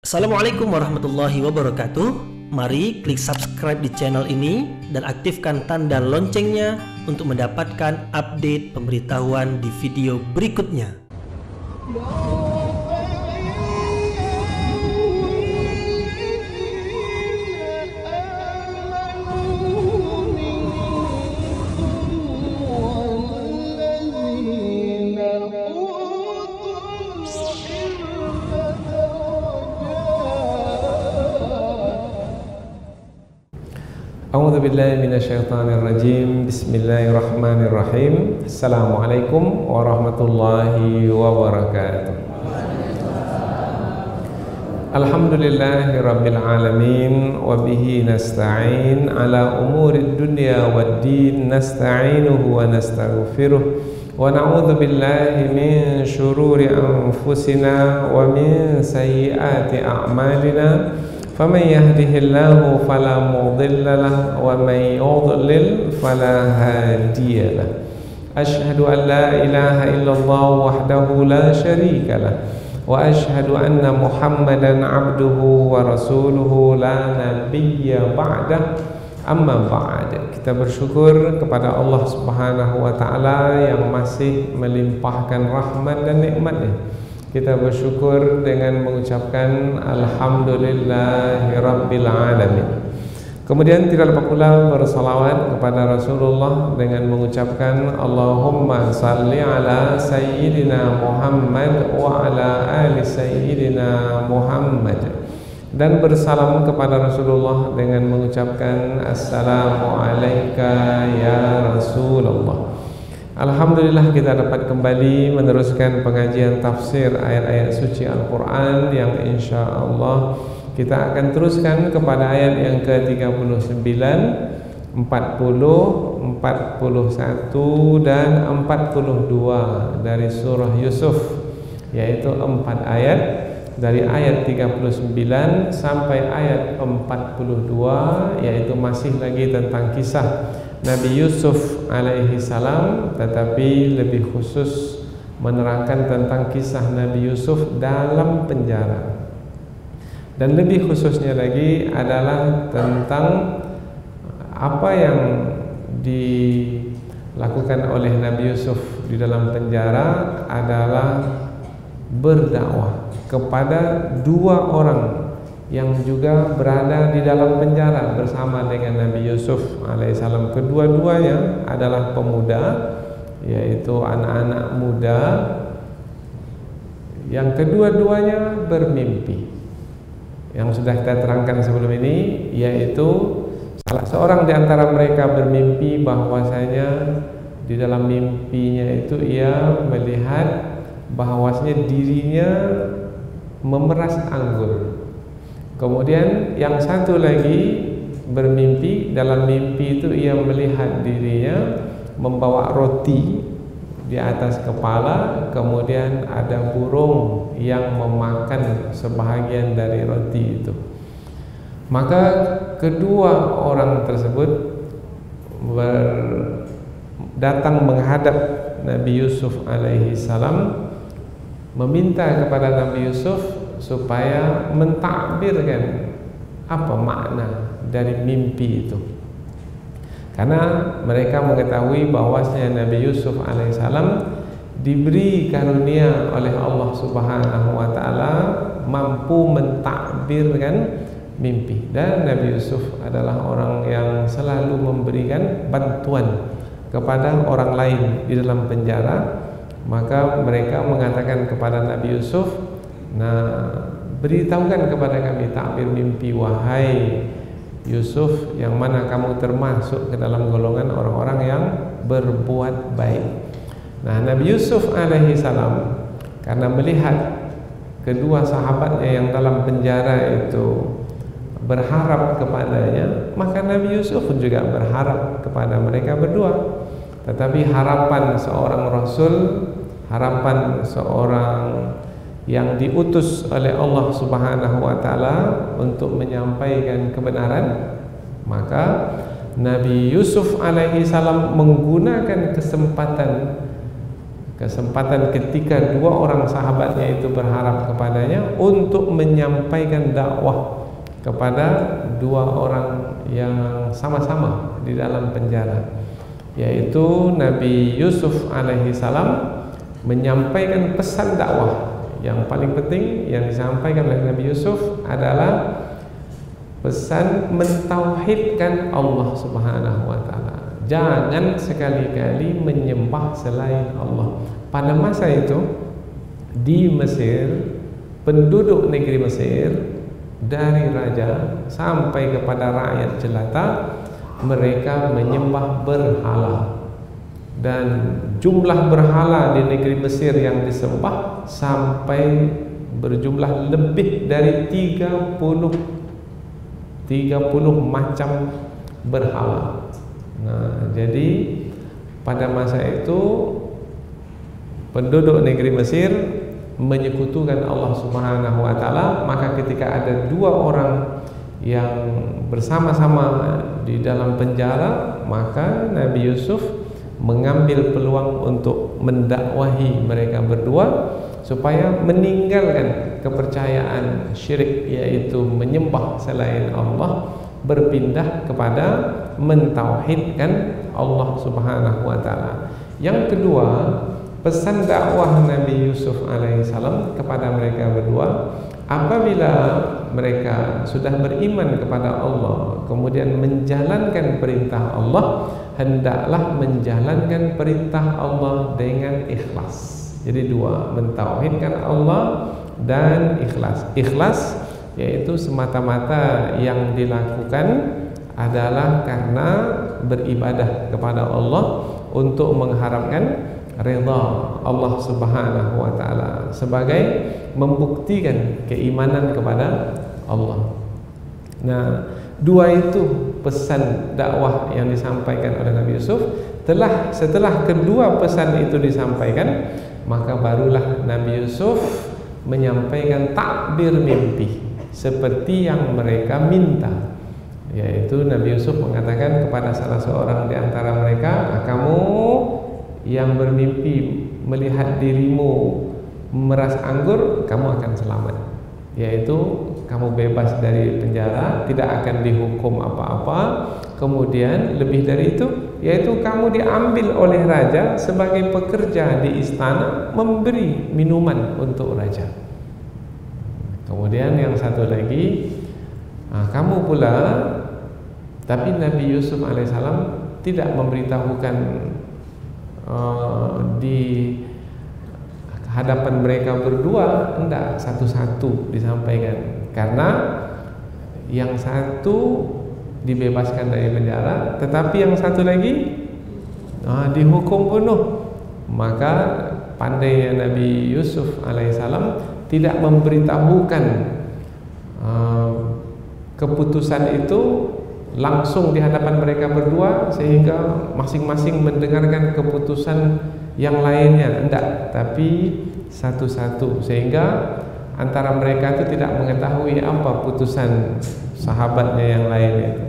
Assalamualaikum warahmatullahi wabarakatuh. Mari klik subscribe di channel ini dan aktifkan tanda loncengnya untuk mendapatkan update pemberitahuan di video berikutnya. A'udzu billahi minasyaitonir rajim. Bismillahirrahmanirrahim. Assalamualaikum warahmatullahi wabarakatuh. Alhamdulillahi rabbil alamin wa bihi nasta'in ala umurid dunya waddin, nasta'inuhu wa nastaghfiruh wa na'udzu billahi min syururi anfusina wa min sayyiati a'malina. فمن يهده الله فلا مضل له ومن يضلل فلا هادي له أشهد أن لا إله إلا الله وحده لا شريك له وأشهد أن محمدا عبده ورسوله لا نبي بعده. Amma ba'd, kita bersyukur kepada Allah Subhanahu wa taala yang masih melimpahkan rahmat dan nikmat-Nya. Kita bersyukur dengan mengucapkan Alhamdulillahirabbil alamin. Kemudian tidak lupa pula bersalawat kepada Rasulullah dengan mengucapkan Allahumma salli ala sayyidina Muhammad wa ala ali sayyidina Muhammad, dan bersalam kepada Rasulullah dengan mengucapkan Assalamu alayka ya Rasulullah. Alhamdulillah kita dapat kembali meneruskan pengajian tafsir ayat-ayat suci Al-Quran yang insya Allah kita akan teruskan kepada ayat yang ke-39, 40, 41 dan 42 dari surah Yusuf, yaitu 4 ayat dari ayat 39 sampai ayat 42, yaitu masih lagi tentang kisah Nabi Yusuf alaihi salam, tetapi lebih khusus menerangkan tentang kisah Nabi Yusuf dalam penjara. Dan lebih khususnya lagi adalah tentang apa yang dilakukan oleh Nabi Yusuf di dalam penjara adalah berdakwah kepada dua orang yang juga berada di dalam penjara bersama dengan Nabi Yusuf alaihissalam. Kedua-duanya adalah pemuda, yaitu anak-anak muda yang kedua-duanya bermimpi. Yang sudah kita terangkan sebelum ini, yaitu salah seorang di antara mereka bermimpi bahwasanya di dalam mimpinya itu ia melihat bahwasanya dirinya memeras anggur. Kemudian yang satu lagi bermimpi, dalam mimpi itu ia melihat dirinya membawa roti di atas kepala, kemudian ada burung yang memakan sebahagian dari roti itu. Maka kedua orang tersebut datang menghadap Nabi Yusuf alaihi salam, meminta kepada Nabi Yusuf supaya mentakbirkan apa makna dari mimpi itu. Karena mereka mengetahui bahwasanya Nabi Yusuf alaihissalam diberi karunia oleh Allah Subhanahu wa taala mampu mentakbirkan mimpi, dan Nabi Yusuf adalah orang yang selalu memberikan bantuan kepada orang lain di dalam penjara. Maka mereka mengatakan kepada Nabi Yusuf, nah, beritahukan kepada kami takbir mimpi wahai Yusuf, yang mana kamu termasuk ke dalam golongan orang-orang yang berbuat baik. Nah, Nabi Yusuf alaihi salam karena melihat kedua sahabatnya yang dalam penjara itu berharap kepadanya, maka Nabi Yusuf juga berharap kepada mereka berdua. Tetapi harapan seorang Rasul, harapan seorang yang diutus oleh Allah Subhanahu wa taala untuk menyampaikan kebenaran, maka Nabi Yusuf alaihi salam menggunakan kesempatan kesempatan ketika dua orang sahabatnya itu berharap kepadanya untuk menyampaikan dakwah kepada dua orang yang sama-sama di dalam penjara, yaitu Nabi Yusuf alaihi salam menyampaikan pesan dakwah. Yang paling penting yang disampaikan oleh Nabi Yusuf adalah pesan mentauhidkan Allah Subhanahu wa taala. Jangan sekali-kali menyembah selain Allah. Pada masa itu di Mesir, penduduk negeri Mesir dari raja sampai kepada rakyat jelata, mereka menyembah berhala. Dan jumlah berhala di negeri Mesir yang disembah sampai berjumlah lebih dari 30 macam berhala. Nah, jadi pada masa itu penduduk negeri Mesir menyekutukan Allah Subhanahu wa taala, maka ketika ada dua orang yang bersama-sama di dalam penjara, maka Nabi Yusuf mengambil peluang untuk mendakwahi mereka berdua supaya meninggalkan kepercayaan syirik, yaitu menyembah selain Allah, berpindah kepada mentauhidkan Allah Subhanahu wa taala. Yang kedua, pesan dakwah Nabi Yusuf alaihissalam kepada mereka berdua, apabila mereka sudah beriman kepada Allah, kemudian menjalankan perintah Allah, hendaklah menjalankan perintah Allah dengan ikhlas. Jadi dua, mentauhidkan Allah dan ikhlas. Ikhlas yaitu semata-mata yang dilakukan adalah karena beribadah kepada Allah untuk mengharapkan redha Allah Subhanahu wa taala, sebagai membuktikan keimanan kepada Allah. Nah, dua itu pesan dakwah yang disampaikan oleh Nabi Yusuf. Setelah kedua pesan itu disampaikan, maka barulah Nabi Yusuf menyampaikan takbir mimpi seperti yang mereka minta, yaitu Nabi Yusuf mengatakan kepada salah seorang di antara mereka, kamu yang bermimpi melihat dirimu memeras anggur, kamu akan selamat, yaitu kamu bebas dari penjara, tidak akan dihukum apa-apa. Kemudian lebih dari itu, yaitu kamu diambil oleh raja sebagai pekerja di istana, memberi minuman untuk raja. Kemudian yang satu lagi, kamu pula, tapi Nabi Yusuf alaihissalam tidak memberitahukan di hadapan mereka berdua, hendak satu-satu disampaikan, karena yang satu dibebaskan dari penjara, tetapi yang satu lagi dihukum bunuh. Maka pandainya Nabi Yusuf alaihissalam tidak memberitahukan keputusan itu langsung di hadapan mereka berdua, sehingga masing-masing mendengarkan keputusan yang lainnya, enggak, tapi satu-satu, sehingga antara mereka itu tidak mengetahui apa putusan sahabatnya yang lain itu.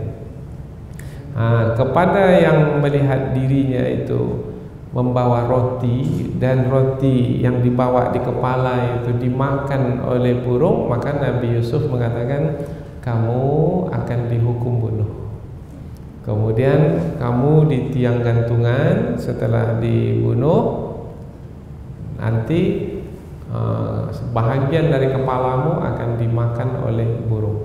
Kepada yang melihat dirinya itu membawa roti, dan roti yang dibawa di kepala itu dimakan oleh burung, maka Nabi Yusuf mengatakan, kamu akan dihukum bunuh. Kemudian kamu di tiang gantungan, setelah dibunuh nanti sebahagian dari kepalamu akan dimakan oleh burung.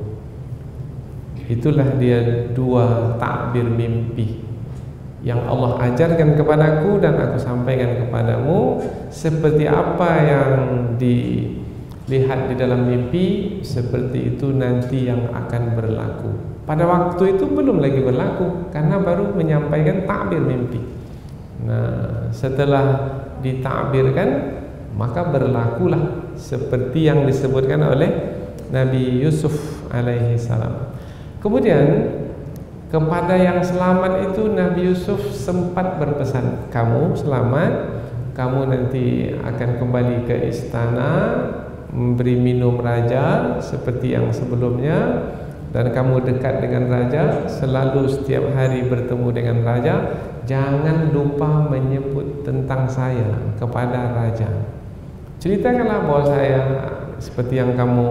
Itulah dia dua takbir mimpi yang Allah ajarkan kepadaku dan aku sampaikan kepadamu. Seperti apa yang dilihat di dalam mimpi, seperti itu nanti yang akan berlaku. Pada waktu itu belum lagi berlaku, karena baru menyampaikan takbir mimpi. Nah, setelah ditakbirkan, maka berlakulah seperti yang disebutkan oleh Nabi Yusuf alaihi salam. Kemudian kepada yang selamat itu Nabi Yusuf sempat berpesan, kamu selamat, kamu nanti akan kembali ke istana, memberi minum raja seperti yang sebelumnya, dan kamu dekat dengan raja, selalu setiap hari bertemu dengan raja, jangan lupa menyebut tentang saya kepada raja. Ceritakanlah bahwa saya seperti yang kamu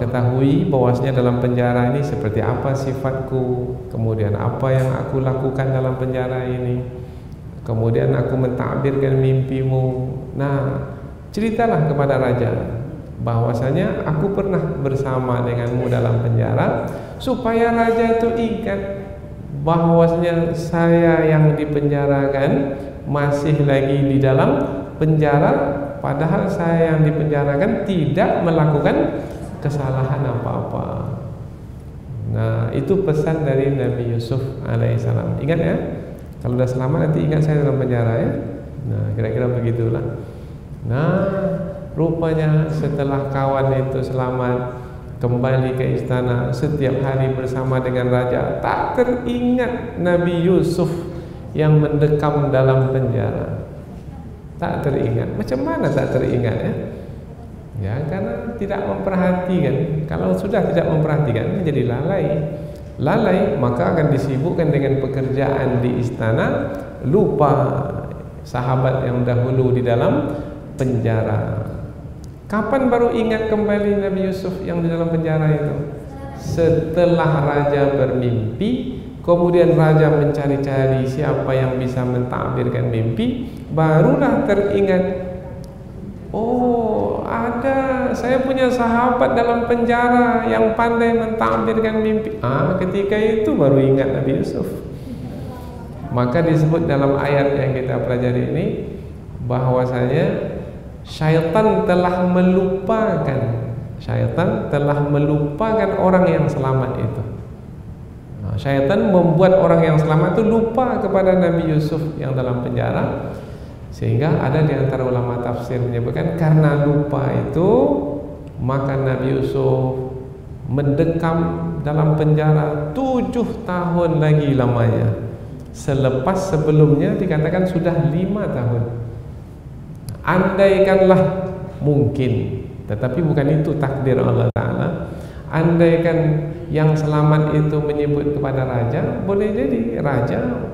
ketahui, bahwasanya dalam penjara ini seperti apa sifatku, kemudian apa yang aku lakukan dalam penjara ini, kemudian aku mentakbirkan mimpimu. Nah, ceritalah kepada raja bahwasanya aku pernah bersama denganmu dalam penjara, supaya raja itu ingat bahwasanya saya yang dipenjarakan masih lagi di dalam penjara, padahal saya yang dipenjarakan tidak melakukan kesalahan apa-apa. Nah, itu pesan dari Nabi Yusuf alaihissalam. Ingat ya, kalau sudah selamat nanti ingat saya dalam penjara ya. Nah, kira-kira begitulah. Nah, rupanya setelah kawan itu selamat, kembali ke istana, setiap hari bersama dengan raja, tak teringat Nabi Yusuf yang mendekam dalam penjara. Tak teringat. Macam mana tak teringat ya? Ya, karena tidak memperhatikan. Kalau sudah tidak memperhatikan, menjadi lalai. Lalai, maka akan disibukkan dengan pekerjaan di istana, lupa sahabat yang dahulu di dalam penjara. Kapan baru ingat kembali Nabi Yusuf yang di dalam penjara itu? Setelah raja bermimpi, kemudian raja mencari-cari siapa yang bisa mentakbirkan mimpi, barulah teringat, oh ada, saya punya sahabat dalam penjara yang pandai mentakbirkan mimpi. Ketika itu baru ingat Nabi Yusuf. Maka disebut dalam ayat yang kita pelajari ini bahwasanya syaitan telah melupakan orang yang selamat itu. Syaitan membuat orang yang selamat itu lupa kepada Nabi Yusuf yang dalam penjara, sehingga ada di antara ulama tafsir menyebutkan karena lupa itu maka Nabi Yusuf mendekam dalam penjara 7 tahun lagi lamanya, selepas sebelumnya dikatakan sudah 5 tahun. Andaikanlah mungkin, tetapi bukan itu takdir Allah Ta'ala, andaikan yang selamat itu menyebut kepada raja, boleh jadi raja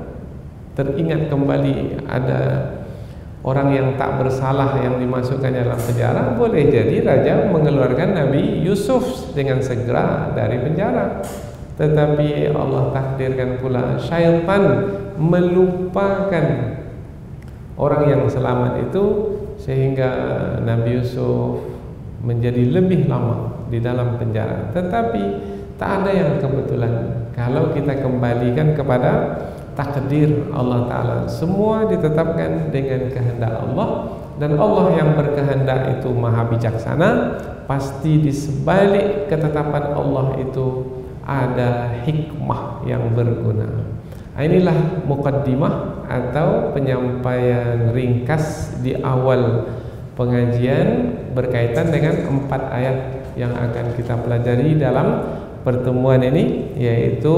teringat kembali ada orang yang tak bersalah yang dimasukkan dalam penjara, boleh jadi raja mengeluarkan Nabi Yusuf dengan segera dari penjara. Tetapi Allah takdirkan pula syaitan melupakan orang yang selamat itu, sehingga Nabi Yusuf menjadi lebih lama di dalam penjara. Tetapi tak ada yang kebetulan. Kalau kita kembalikan kepada takdir Allah Ta'ala, semua ditetapkan dengan kehendak Allah, dan Allah yang berkehendak itu maha bijaksana. Pasti di sebalik ketetapan Allah itu ada hikmah yang berguna. Inilah muqaddimah atau penyampaian ringkas di awal pengajian berkaitan dengan 4 ayat yang akan kita pelajari dalam pertemuan ini, yaitu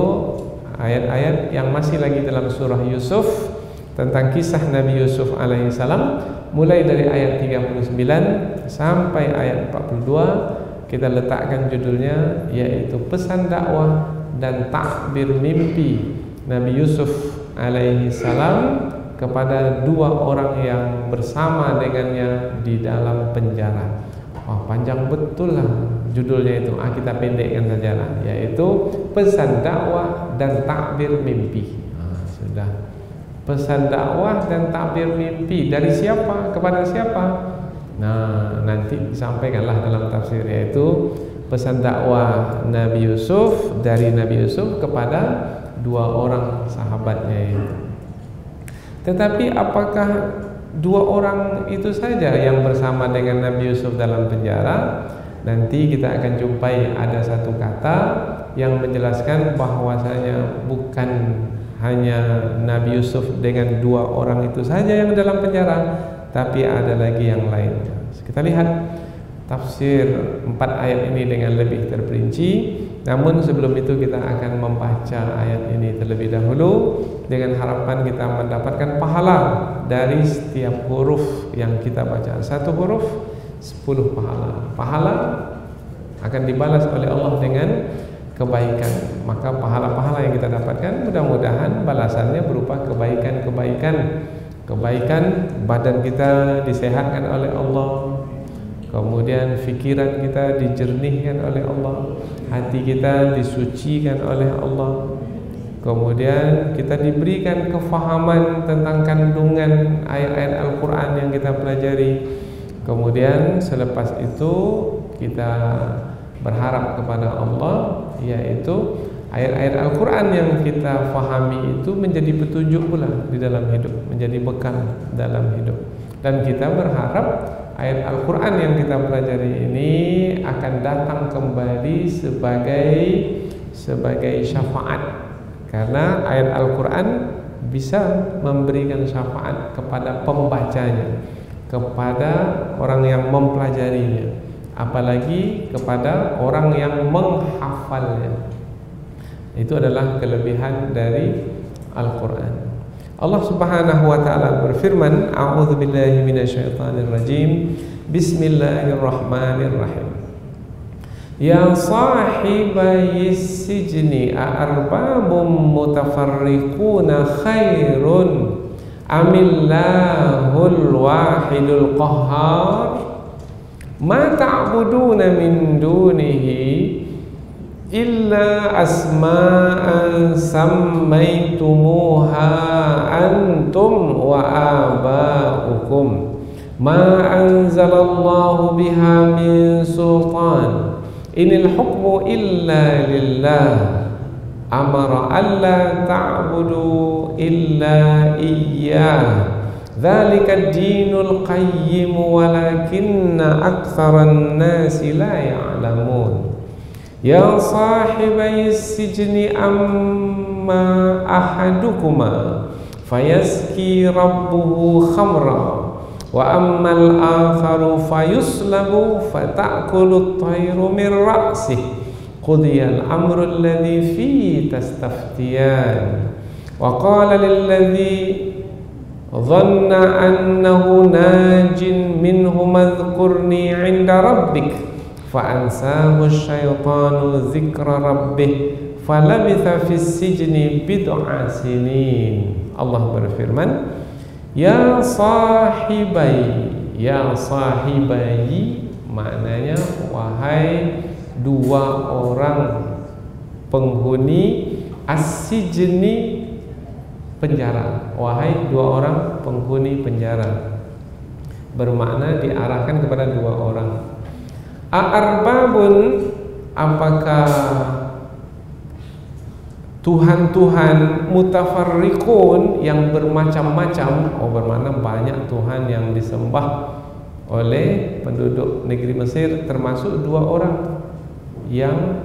ayat-ayat yang masih lagi dalam surah Yusuf, tentang kisah Nabi Yusuf alaihissalam, mulai dari ayat 39 sampai ayat 42. Kita letakkan judulnya yaitu pesan dakwah dan takbir mimpi Nabi Yusuf alaihissalam kepada 2 orang yang bersama dengannya di dalam penjara. Panjang betul lah judulnya itu. Kita pendekkan saja lah, yaitu pesan dakwah dan takbir mimpi. Sudah. Pesan dakwah dan takbir mimpi dari siapa kepada siapa? Nah, nanti disampaikanlah dalam tafsir, yaitu pesan dakwah Nabi Yusuf dari Nabi Yusuf kepada 2 orang sahabatnya itu. Tetapi apakah 2 orang itu saja yang bersama dengan Nabi Yusuf dalam penjara? Nanti kita akan jumpai ada satu kata yang menjelaskan bahwasanya bukan hanya Nabi Yusuf dengan 2 orang itu saja yang dalam penjara, tapi ada lagi yang lain. Kita lihat tafsir 4 ayat ini dengan lebih terperinci. Namun sebelum itu kita akan membaca ayat ini terlebih dahulu, dengan harapan kita mendapatkan pahala dari setiap huruf yang kita baca. 1 huruf 10 pahala. Pahala akan dibalas oleh Allah dengan kebaikan. Maka pahala-pahala yang kita dapatkan mudah-mudahan balasannya berupa kebaikan-kebaikan. Kebaikan badan kita disehatkan oleh Allah, kemudian fikiran kita dijernihkan oleh Allah, hati kita disucikan oleh Allah, kemudian kita diberikan kefahaman tentang kandungan ayat-ayat Al-Quran yang kita pelajari. Kemudian selepas itu kita berharap kepada Allah, yaitu ayat-ayat Al-Quran yang kita fahami itu menjadi petunjuk pula di dalam hidup, menjadi bekal dalam hidup. Dan kita berharap ayat Al-Quran yang kita pelajari ini akan datang kembali sebagai syafaat, karena ayat Al-Quran bisa memberikan syafaat kepada pembacanya, kepada orang yang mempelajarinya, apalagi kepada orang yang menghafalnya. Itu adalah kelebihan dari Al-Quran. Allah Subhanahu wa ta'ala berfirman, A'udzubillahi minasyaitonirrajim, Bismillahirrahmanirrahim. Ya sahibayis sijni a'arbabum mutafarriquna khairun amillahul wahidul qahhar ma ta'buduna min dunihi illa asma'an sammaytumuha antum wa aba'ukum ma anzalallahu biha min sultan inil hukmu illa lillah amara alla ta'budu illa iyyah dzalika ad-dinul qayyim walakinna aktsaran nasi la ya'lamun. Ya sahibai sijni amma ahadukuma fayaski rabbuhu khamra wa ammal akharu fayuslabu fata'kulu at-tayru min ra'sih qudiyal amru alladhi fihi tastaftiyan wa qala lilladhi dhanna annahu najin minhum adhkurni 'inda rabbik fa'ansahu syaitanu dzikra rabbih falabitha fis sijni bid'a sinin. Allah berfirman, ya sahibai, ya sahibai maknanya wahai dua orang penghuni as-sijni penjara, wahai dua orang penghuni penjara, bermakna diarahkan kepada dua orang. A'arbabun, apakah Tuhan-Tuhan mutafarriqun yang bermacam-macam, bermakna banyak Tuhan yang disembah oleh penduduk negeri Mesir, termasuk dua orang yang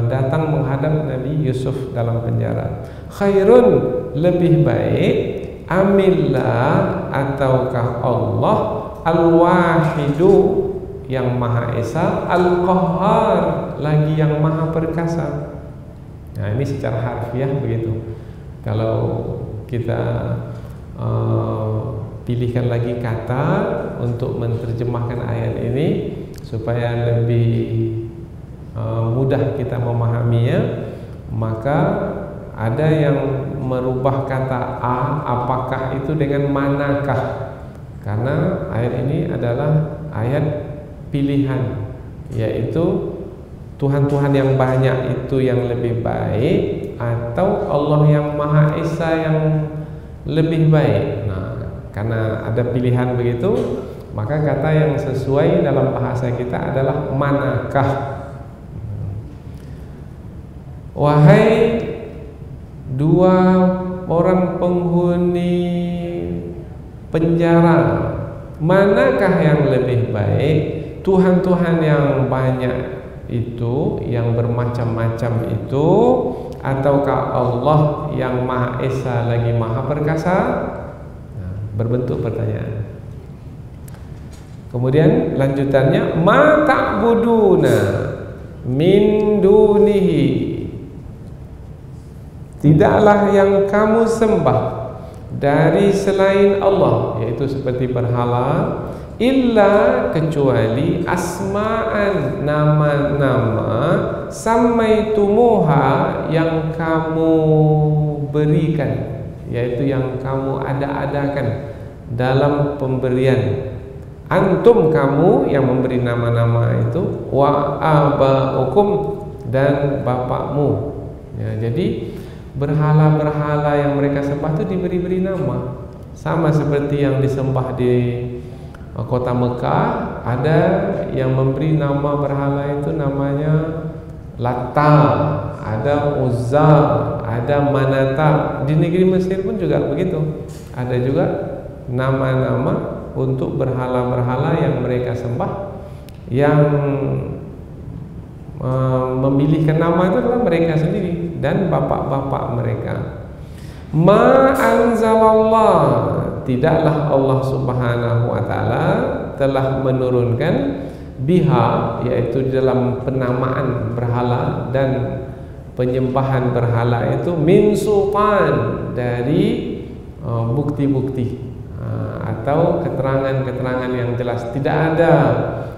datang menghadap Nabi Yusuf dalam penjara. Khairun, lebih baik, amillah, ataukah Allah al-wahidu yang Maha Esa, Al-Qahhar lagi yang Maha Perkasa. Nah, ini secara harfiah begitu. Kalau kita pilihkan lagi kata untuk menerjemahkan ayat ini supaya lebih mudah kita memahaminya, maka ada yang merubah kata a, apakah itu dengan manakah, karena ayat ini adalah ayat pilihan, yaitu Tuhan-Tuhan yang banyak itu yang lebih baik atau Allah yang Maha Esa yang lebih baik. Nah, karena ada pilihan begitu, maka kata yang sesuai dalam bahasa kita adalah manakah. Wahai dua orang penghuni penjara, manakah yang lebih baik? Tuhan-Tuhan yang banyak itu, yang bermacam-macam itu, ataukah Allah yang Maha Esa lagi Maha Perkasa? Nah, berbentuk pertanyaan. Kemudian lanjutannya, ma ta'buduna min dunihi, tidaklah yang kamu sembah dari selain Allah, yaitu seperti berhala, illa kecuali asma'an, nama-nama sammaitumuha yang kamu berikan, yaitu yang kamu ada-adakan dalam pemberian. Antum, kamu yang memberi nama-nama itu, wa aba'ukum, dan bapakmu. Ya, jadi berhala-berhala yang mereka sembah itu diberi-beri nama. Sama seperti yang disembah di kota Mekah, ada yang memberi nama berhala itu namanya Lata, ada Uzza, ada Manata. Di negeri Mesir pun juga begitu. Ada juga nama-nama untuk berhala-berhala yang mereka sembah. Yang memilihkan nama itu adalah mereka sendiri dan bapak-bapak mereka. Ma anzalallah, tidaklah Allah Subhanahu wa taala telah menurunkan biha, yaitu dalam penamaan berhala dan penyembahan berhala itu, min sultan, dari bukti-bukti atau keterangan-keterangan yang jelas. Tidak ada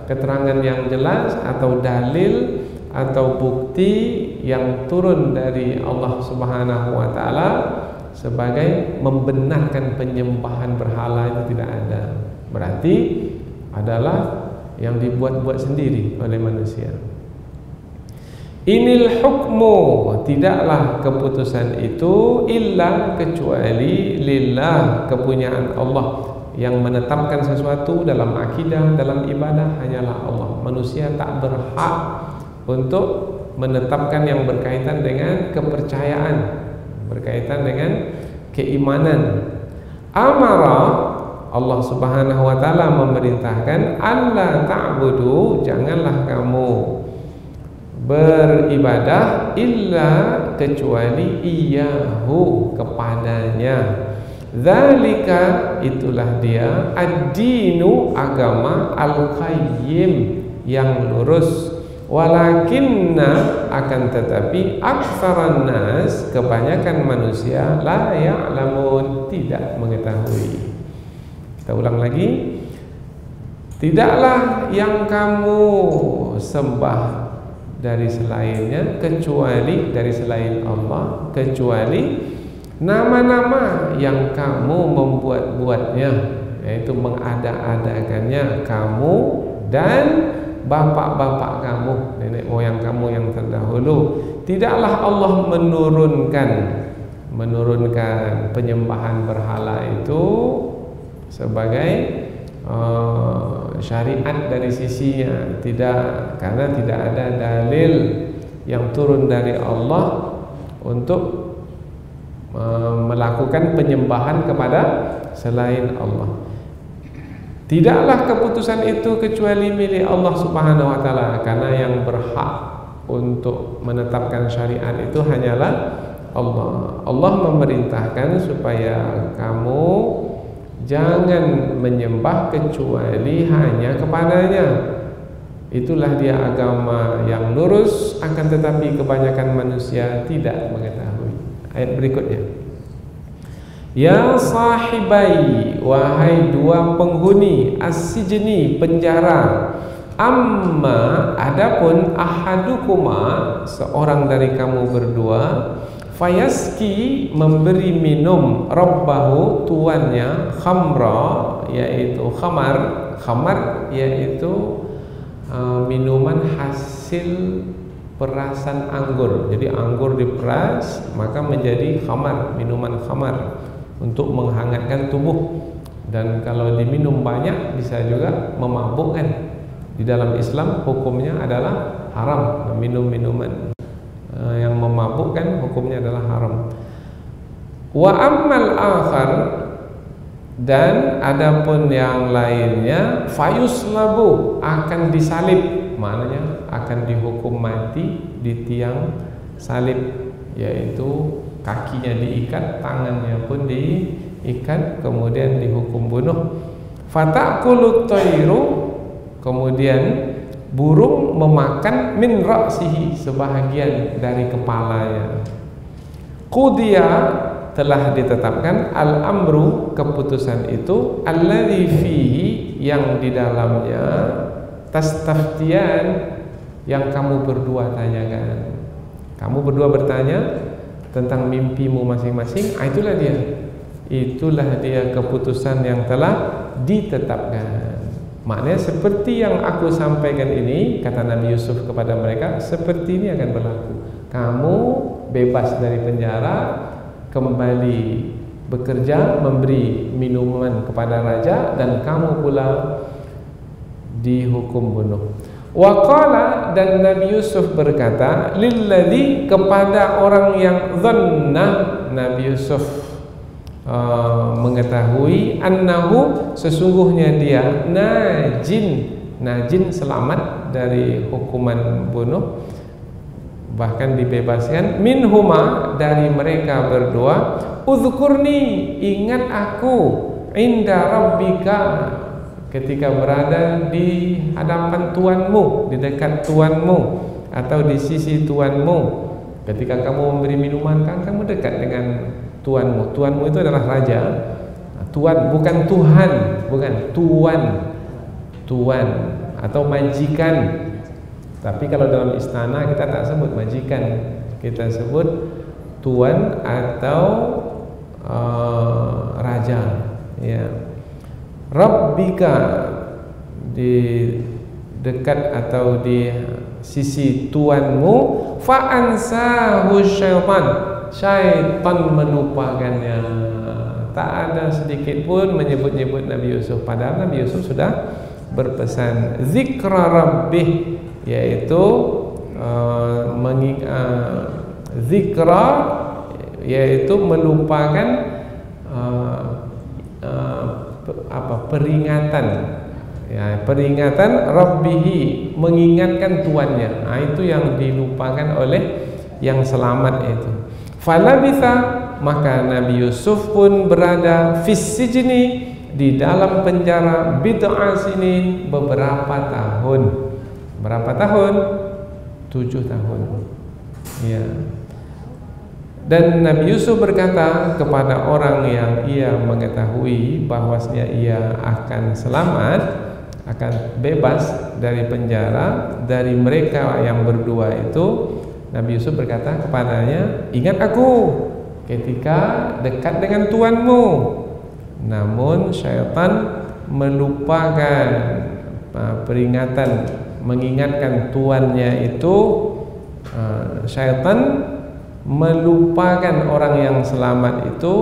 keterangan yang jelas atau dalil atau bukti yang turun dari Allah Subhanahu wa taala sebagai membenarkan penyembahan berhala, itu tidak ada. Berarti adalah yang dibuat-buat sendiri oleh manusia. Inil hukmu, tidaklah keputusan itu, illa kecuali lillah, kepunyaan Allah. Yang menetapkan sesuatu dalam akidah, dalam ibadah hanyalah Allah. Manusia tak berhak untuk menetapkan yang berkaitan dengan kepercayaan, berkaitan dengan keimanan. Amara, Allah Subhanahu wa taala memerintahkan, alla ta'budu, janganlah kamu beribadah, illa kecuali iyahu, kepadanya. Dzalika, itulah dia, ad-dinu, agama, al-qayyim, yang lurus. Walakinna, akan tetapi, aktsaran nas, kebanyakan manusia, la ya'lamun, tidak mengetahui. Kita ulang lagi. Tidaklah yang kamu sembah dari selainnya, kecuali dari selain Allah, kecuali nama-nama yang kamu membuat-buatnya, yaitu mengada-adakannya kamu dan bapak-bapak kamu, nenek moyang kamu yang terdahulu. Tidaklah Allah menurunkan penyembahan berhala itu sebagai syariat dari sisinya, tidak, karena tidak ada dalil yang turun dari Allah untuk melakukan penyembahan kepada selain Allah. Tidaklah keputusan itu kecuali milik Allah Subhanahu wa taala, karena yang berhak untuk menetapkan syariat itu hanyalah Allah. Allah memerintahkan supaya kamu jangan menyembah kecuali hanya kepadanya. Itulah dia agama yang lurus, akan tetapi kebanyakan manusia tidak mengetahui. Ayat berikutnya. Ya sahibai, wahai dua penghuni, as-sijni, penjara. Amma, adapun ahadukuma, seorang dari kamu berdua, fayaski, memberi minum, rabbahu, tuannya, khamra, yaitu khamar yaitu minuman hasil perasan anggur. Jadi anggur diperas maka menjadi khamar, minuman khamar untuk menghangatkan tubuh. Dan kalau diminum banyak bisa juga memabukkan. Di dalam Islam hukumnya adalah haram minum minuman yang memabukkan, hukumnya adalah haram. Wa ammal akhar, dan adapun yang lainnya, fayuslabu, akan disalib, maknanya akan dihukum mati di tiang salib, yaitu kakinya diikat, tangannya pun diikat, kemudian dihukum bunuh. Fata'kulut tayru, kemudian burung memakan min ra'sihi, sebahagian dari kepalanya. Qudiya, telah ditetapkan al-amru, keputusan itu, alladzi fihi, yang di dalamnya, tastaftiyan, yang kamu berdua tanyakan. Kamu berdua bertanya tentang mimpimu masing-masing. Itulah dia keputusan yang telah ditetapkan. Maknanya seperti yang aku sampaikan ini, kata Nabi Yusuf kepada mereka, seperti ini akan berlaku. Kamu bebas dari penjara, kembali bekerja, memberi minuman kepada raja, dan kamu pula dihukum bunuh. Waqala, dan Nabi Yusuf berkata, lilladzi, kepada orang yang dhanna, Nabi Yusuf mengetahui, annahu, sesungguhnya dia, najin selamat dari hukuman bunuh, bahkan dibebaskan, minhuma, dari mereka berdua, uzkurni, ingat aku, inda rabbika, ketika berada di hadapan Tuanmu, di dekat Tuanmu, atau di sisi Tuanmu. Ketika kamu memberi minuman, kan kamu dekat dengan Tuanmu. Tuanmu itu adalah raja. Tuan, bukan Tuhan, bukan Tuan atau majikan. Tapi kalau dalam istana kita tak sebut majikan, kita sebut tuan atau raja. Ya, Rabbika, di dekat atau di sisi Tuanmu, fa'ansahu syaitan melupakannya. Tak ada sedikit pun menyebut-nyebut Nabi Yusuf, padahal Nabi Yusuf sudah berpesan zikra rabbih, yaitu zikra, yaitu melupakan peringatan, ya, peringatan rabbihi, mengingatkan tuannya. Itu yang dilupakan oleh yang selamat itu. Falabitha, maka Nabi Yusuf pun berada fis sijni, di dalam penjara, bid'a sinin, beberapa tahun. Berapa tahun? 7 tahun. Ya. Dan Nabi Yusuf berkata kepada orang yang ia mengetahui bahwasanya ia akan selamat, akan bebas dari penjara, dari mereka yang berdua itu, Nabi Yusuf berkata kepadanya, ingat aku ketika dekat dengan Tuanmu. Namun syaitan melupakan peringatan, mengingatkan tuannya itu. Syaitan melupakan orang yang selamat itu,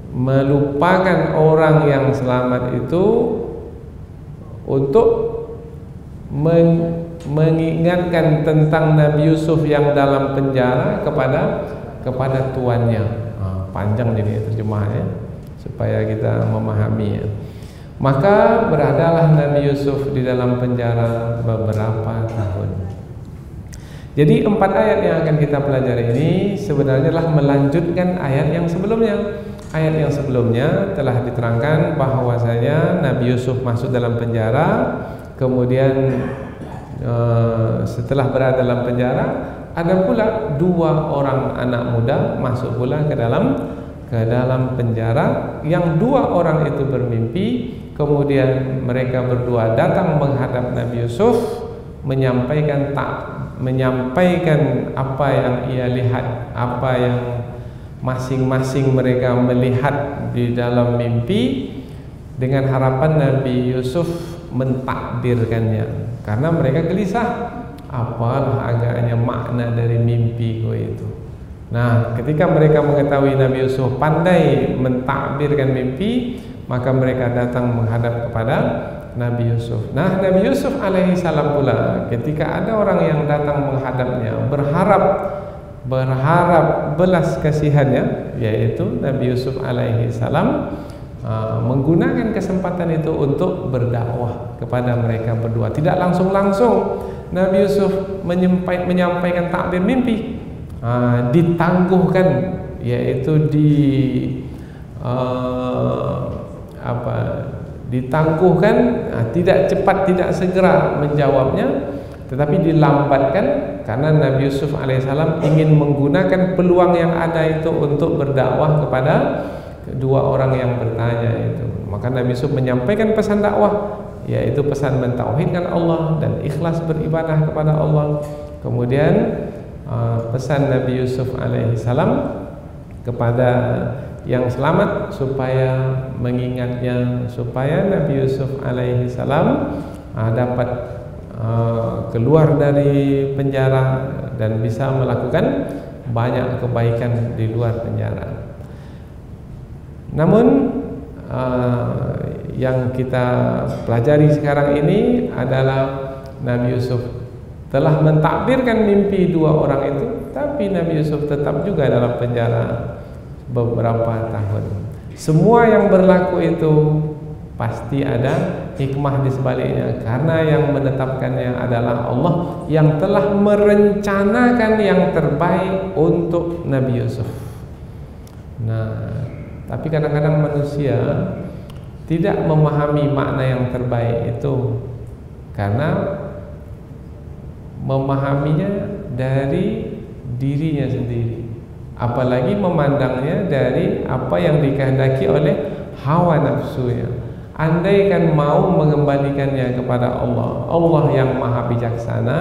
melupakan orang yang selamat itu untuk mengingatkan tentang Nabi Yusuf yang dalam penjara kepada tuannya. Panjang jadi terjemahannya supaya kita memahami. Maka beradalah Nabi Yusuf di dalam penjara beberapa tahun. Jadi 4 ayat yang akan kita pelajari ini sebenarnya adalah melanjutkan ayat yang sebelumnya. Ayat yang sebelumnya telah diterangkan bahwasanya Nabi Yusuf masuk dalam penjara, kemudian setelah berada dalam penjara, ada pula 2 orang anak muda masuk pula ke dalam penjara, yang 2 orang itu bermimpi. Kemudian mereka berdua datang menghadap Nabi Yusuf, menyampaikan apa yang ia lihat, apa yang masing-masing mereka melihat di dalam mimpi, dengan harapan Nabi Yusuf mentakdirkannya. Karena mereka gelisah, apalah agaknya makna dari mimpi itu. Nah, ketika mereka mengetahui Nabi Yusuf pandai mentakbirkan mimpi, maka mereka datang menghadap kepada Nabi Yusuf. Nah, Nabi Yusuf alaihi salam pula, ketika ada orang yang datang menghadapnya, berharap belas kasihannya, yaitu Nabi Yusuf alaihi salam menggunakan kesempatan itu untuk berdakwah kepada mereka berdua. Tidak langsung-langsung Nabi Yusuf menyampaikan takbir mimpi, ditangguhkan, yaitu ditangguhkan, tidak cepat, tidak segera menjawabnya, tetapi dilambatkan karena Nabi Yusuf alaihissalam ingin menggunakan peluang yang ada itu untuk berdakwah kepada kedua orang yang bertanya itu. Maka Nabi Yusuf menyampaikan pesan dakwah, yaitu pesan mentauhidkan Allah dan ikhlas beribadah kepada Allah. Kemudian pesan Nabi Yusuf alaihissalam kepada yang selamat supaya mengingatnya, supaya Nabi Yusuf alaihissalam dapat keluar dari penjara dan bisa melakukan banyak kebaikan di luar penjara. Namun yang kita pelajari sekarang ini adalah Nabi Yusuf telah mentakbirkan mimpi dua orang itu, tapi Nabi Yusuf tetap juga dalam penjara beberapa tahun. Semua yang berlaku itu pasti ada hikmah di sebaliknya, karena yang menetapkannya adalah Allah yang telah merencanakan yang terbaik untuk Nabi Yusuf. Nah, tapi kadang-kadang manusia tidak memahami makna yang terbaik itu karena memahaminya dari dirinya sendiri, apalagi memandangnya dari apa yang dikehendaki oleh hawa nafsunya. Andaikan mau mengembalikannya kepada Allah, Allah yang maha bijaksana,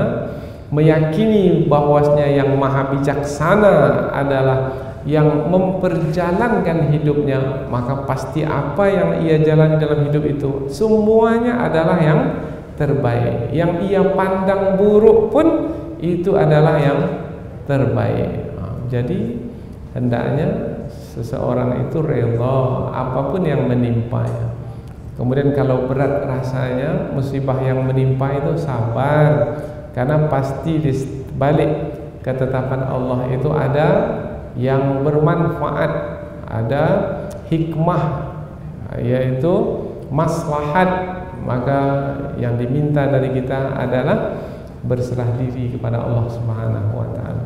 meyakini bahwasanya yang maha bijaksana adalah yang memperjalankan hidupnya, maka pasti apa yang ia jalani dalam hidup itu semuanya adalah yang terbaik. Yang ia pandang buruk pun itu adalah yang terbaik. Jadi hendaknya seseorang itu rela apapun yang menimpanya. Kemudian kalau berat rasanya musibah yang menimpa itu sabar, karena pasti di balik ketetapan Allah itu ada yang bermanfaat, ada hikmah, yaitu maslahat. Maka yang diminta dari kita adalah berserah diri kepada Allah Subhanahu wa taala.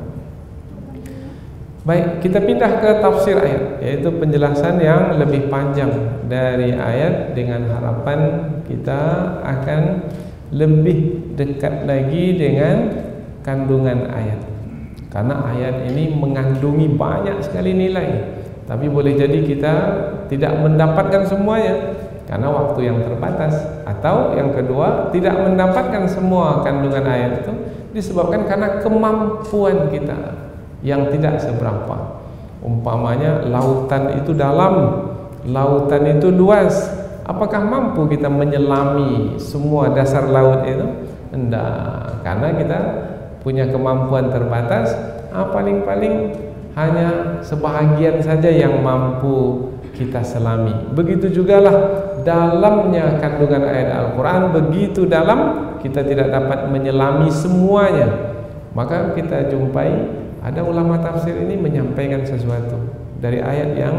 Baik, kita pindah ke tafsir ayat, yaitu penjelasan yang lebih panjang dari ayat, dengan harapan kita akan lebih dekat lagi dengan kandungan ayat. Karena ayat ini mengandungi banyak sekali nilai, tapi boleh jadi kita tidak mendapatkan semuanya karena waktu yang terbatas, atau yang kedua tidak mendapatkan semua kandungan ayat itu disebabkan karena kemampuan kita yang tidak seberapa. Umpamanya lautan itu dalam, lautan itu luas, apakah mampu kita menyelami semua dasar laut itu? Tidak, karena kita punya kemampuan terbatas. Paling-paling hanya sebahagian saja yang mampu kita selami. Begitu jugalah dalamnya kandungan ayat Al-Quran, begitu dalam, kita tidak dapat menyelami semuanya. Maka kita jumpai ada ulama tafsir ini menyampaikan sesuatu dari ayat yang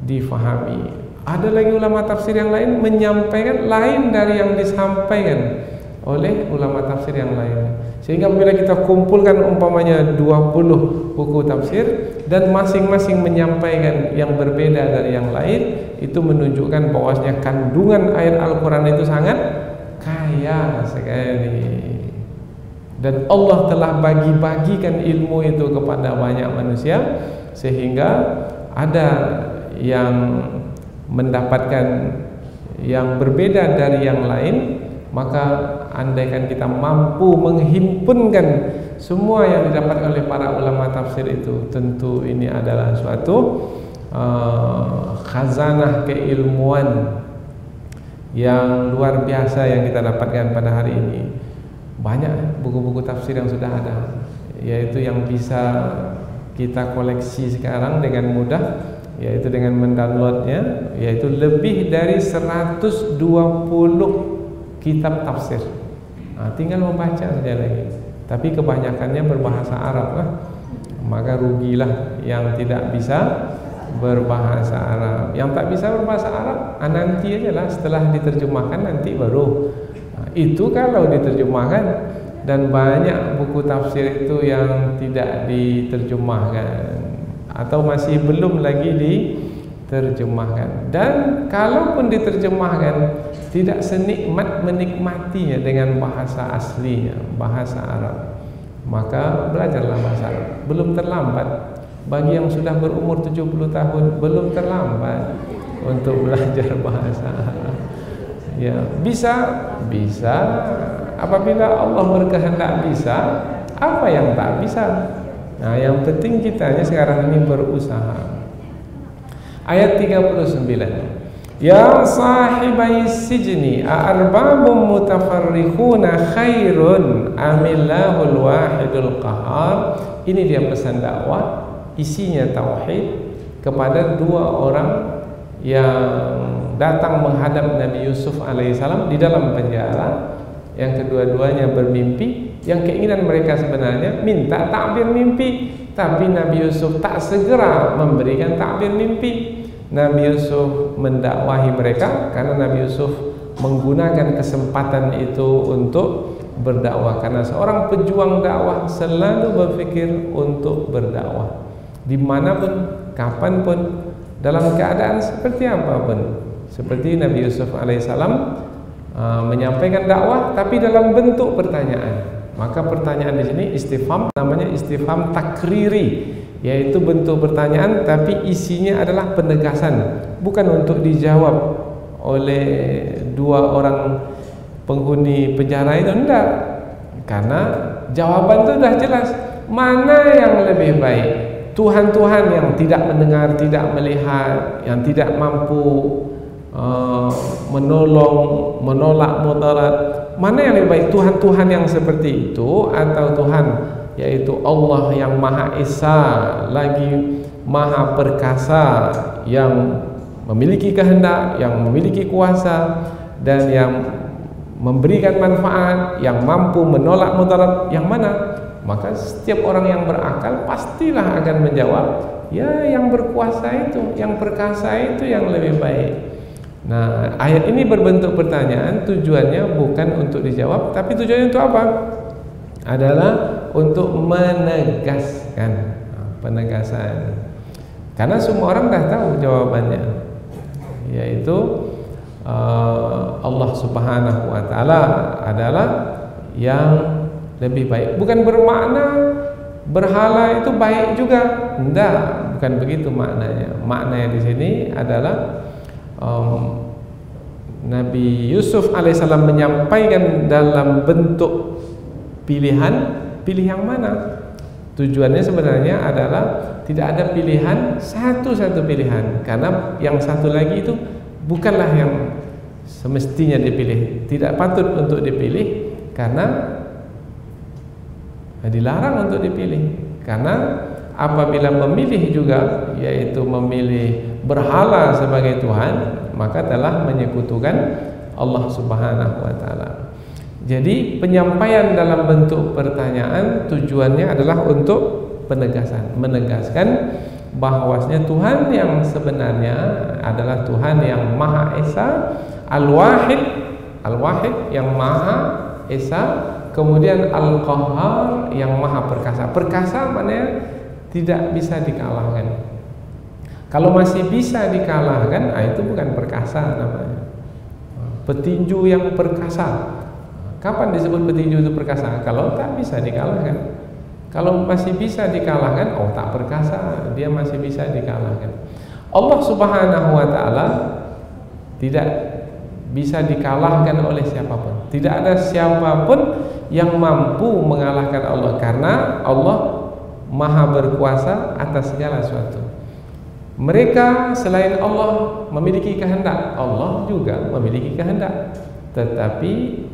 difahami. Ada lagi ulama tafsir yang lain menyampaikan lain dari yang disampaikan oleh ulama tafsir yang lain. Sehingga bila kita kumpulkan umpamanya 20 buku tafsir dan masing-masing menyampaikan yang berbeda dari yang lain, itu menunjukkan bahwasanya kandungan ayat Al-Quran itu sangat kaya sekali. Dan Allah telah bagi-bagikan ilmu itu kepada banyak manusia, sehingga ada yang mendapatkan yang berbeda dari yang lain. Maka andaikan kita mampu menghimpunkan semua yang didapat oleh para ulama tafsir itu, tentu ini adalah suatu khazanah keilmuan yang luar biasa yang kita dapatkan pada hari ini. Banyak buku-buku tafsir yang sudah ada, yaitu yang bisa kita koleksi sekarang dengan mudah, yaitu dengan mendownloadnya, yaitu lebih dari 120 kitab tafsir. Tinggal membaca saja lagi. Tapi kebanyakannya berbahasa Arab lah. Maka rugilah yang tidak bisa berbahasa Arab. Yang tak bisa berbahasa Arab, nanti aja lah, setelah diterjemahkan nanti baru. Itu kalau diterjemahkan. Dan banyak buku tafsir itu yang tidak diterjemahkan atau masih belum lagi terjemahkan. Dan kalaupun diterjemahkan, tidak senikmat menikmatinya dengan bahasa aslinya, bahasa Arab. Maka belajarlah bahasa Arab. Belum terlambat. Bagi yang sudah berumur 70 tahun, belum terlambat untuk belajar bahasa Arab. Ya, bisa apabila Allah berkehendak bisa. Apa yang tak bisa? Nah, yang penting kitanya sekarang ini berusaha. Ayat 39. Ya sahibai sijni a'arbabun mutafarriquna khairun amillahul wahidul qahar. Ini dia pesan dakwah, isinya tauhid kepada dua orang yang datang menghadap Nabi Yusuf alaihissalam di dalam penjara, yang kedua-duanya bermimpi, yang keinginan mereka sebenarnya minta takbir mimpi, tapi Nabi Yusuf tak segera memberikan takbir mimpi. Nabi Yusuf mendakwahi mereka karena Nabi Yusuf menggunakan kesempatan itu untuk berdakwah, karena seorang pejuang dakwah selalu berpikir untuk berdakwah dimanapun, kapanpun, dalam keadaan seperti apapun. Seperti Nabi Yusuf alaihissalam menyampaikan dakwah tapi dalam bentuk pertanyaan. Maka pertanyaan di sini istifham, namanya istifham takriri, yaitu bentuk pertanyaan tapi isinya adalah penegasan, bukan untuk dijawab oleh dua orang penghuni penjara itu, enggak. Karena jawaban itu sudah jelas. Mana yang lebih baik? Tuhan-Tuhan yang tidak mendengar, tidak melihat, yang tidak mampu menolong, menolak mudarat, mana yang lebih baik? Tuhan-Tuhan yang seperti itu atau Tuhan yaitu Allah yang Maha Esa, lagi Maha Perkasa, yang memiliki kehendak, yang memiliki kuasa, dan yang memberikan manfaat, yang mampu menolak mudarat, yang mana? Maka setiap orang yang berakal pastilah akan menjawab, ya yang berkuasa itu, yang perkasa itu yang lebih baik. Nah, ayat ini berbentuk pertanyaan, tujuannya bukan untuk dijawab, tapi tujuannya untuk apa? Adalah untuk menegaskan, penegasan. Karena semua orang dah tahu jawabannya, yaitu Allah Subhanahu wa taala adalah yang lebih baik. Bukan bermakna berhala itu baik juga. Enggak, bukan begitu maknanya. Maknanya di sini adalah Nabi Yusuf alaihissalam menyampaikan dalam bentuk pilihan, pilih yang mana? Tujuannya sebenarnya adalah tidak ada pilihan, satu-satu pilihan, karena yang satu lagi itu bukanlah yang semestinya dipilih, tidak patut untuk dipilih, karena dilarang untuk dipilih. Karena apabila memilih juga, yaitu memilih berhala sebagai Tuhan, maka telah menyekutukan Allah Subhanahu wa taala. Jadi penyampaian dalam bentuk pertanyaan tujuannya adalah untuk penegasan, menegaskan bahwasanya Tuhan yang sebenarnya adalah Tuhan yang Maha Esa, Al-Wahid, Al-Wahid yang Maha Esa, kemudian Al-Qahhar yang Maha Perkasa. Perkasa maknanya tidak bisa dikalahkan. Kalau masih bisa dikalahkan, itu bukan perkasa namanya. Petinju yang perkasa. Kapan disebut petinju itu perkasa? Kalau tak bisa dikalahkan. Kalau masih bisa dikalahkan, oh tak perkasa, dia masih bisa dikalahkan. Allah Subhanahu wa taala tidak bisa dikalahkan oleh siapapun. Tidak ada siapapun yang mampu mengalahkan Allah, karena Allah Maha berkuasa atas segala sesuatu. Mereka selain Allah memiliki kehendak, Allah juga memiliki kehendak, tetapi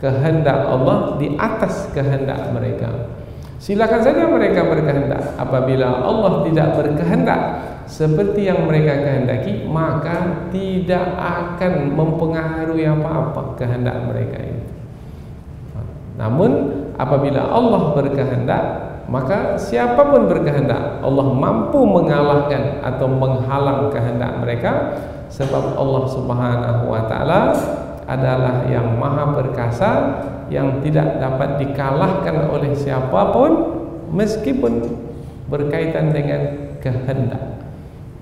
kehendak Allah di atas kehendak mereka. Silakan saja mereka berkehendak. Apabila Allah tidak berkehendak seperti yang mereka kehendaki, maka tidak akan mempengaruhi apa-apa kehendak mereka itu. Namun apabila Allah berkehendak, maka siapapun berkehendak, Allah mampu mengalahkan atau menghalang kehendak mereka, sebab Allah Subhanahu wa taala adalah yang Maha Perkasa, yang tidak dapat dikalahkan oleh siapapun meskipun berkaitan dengan kehendak.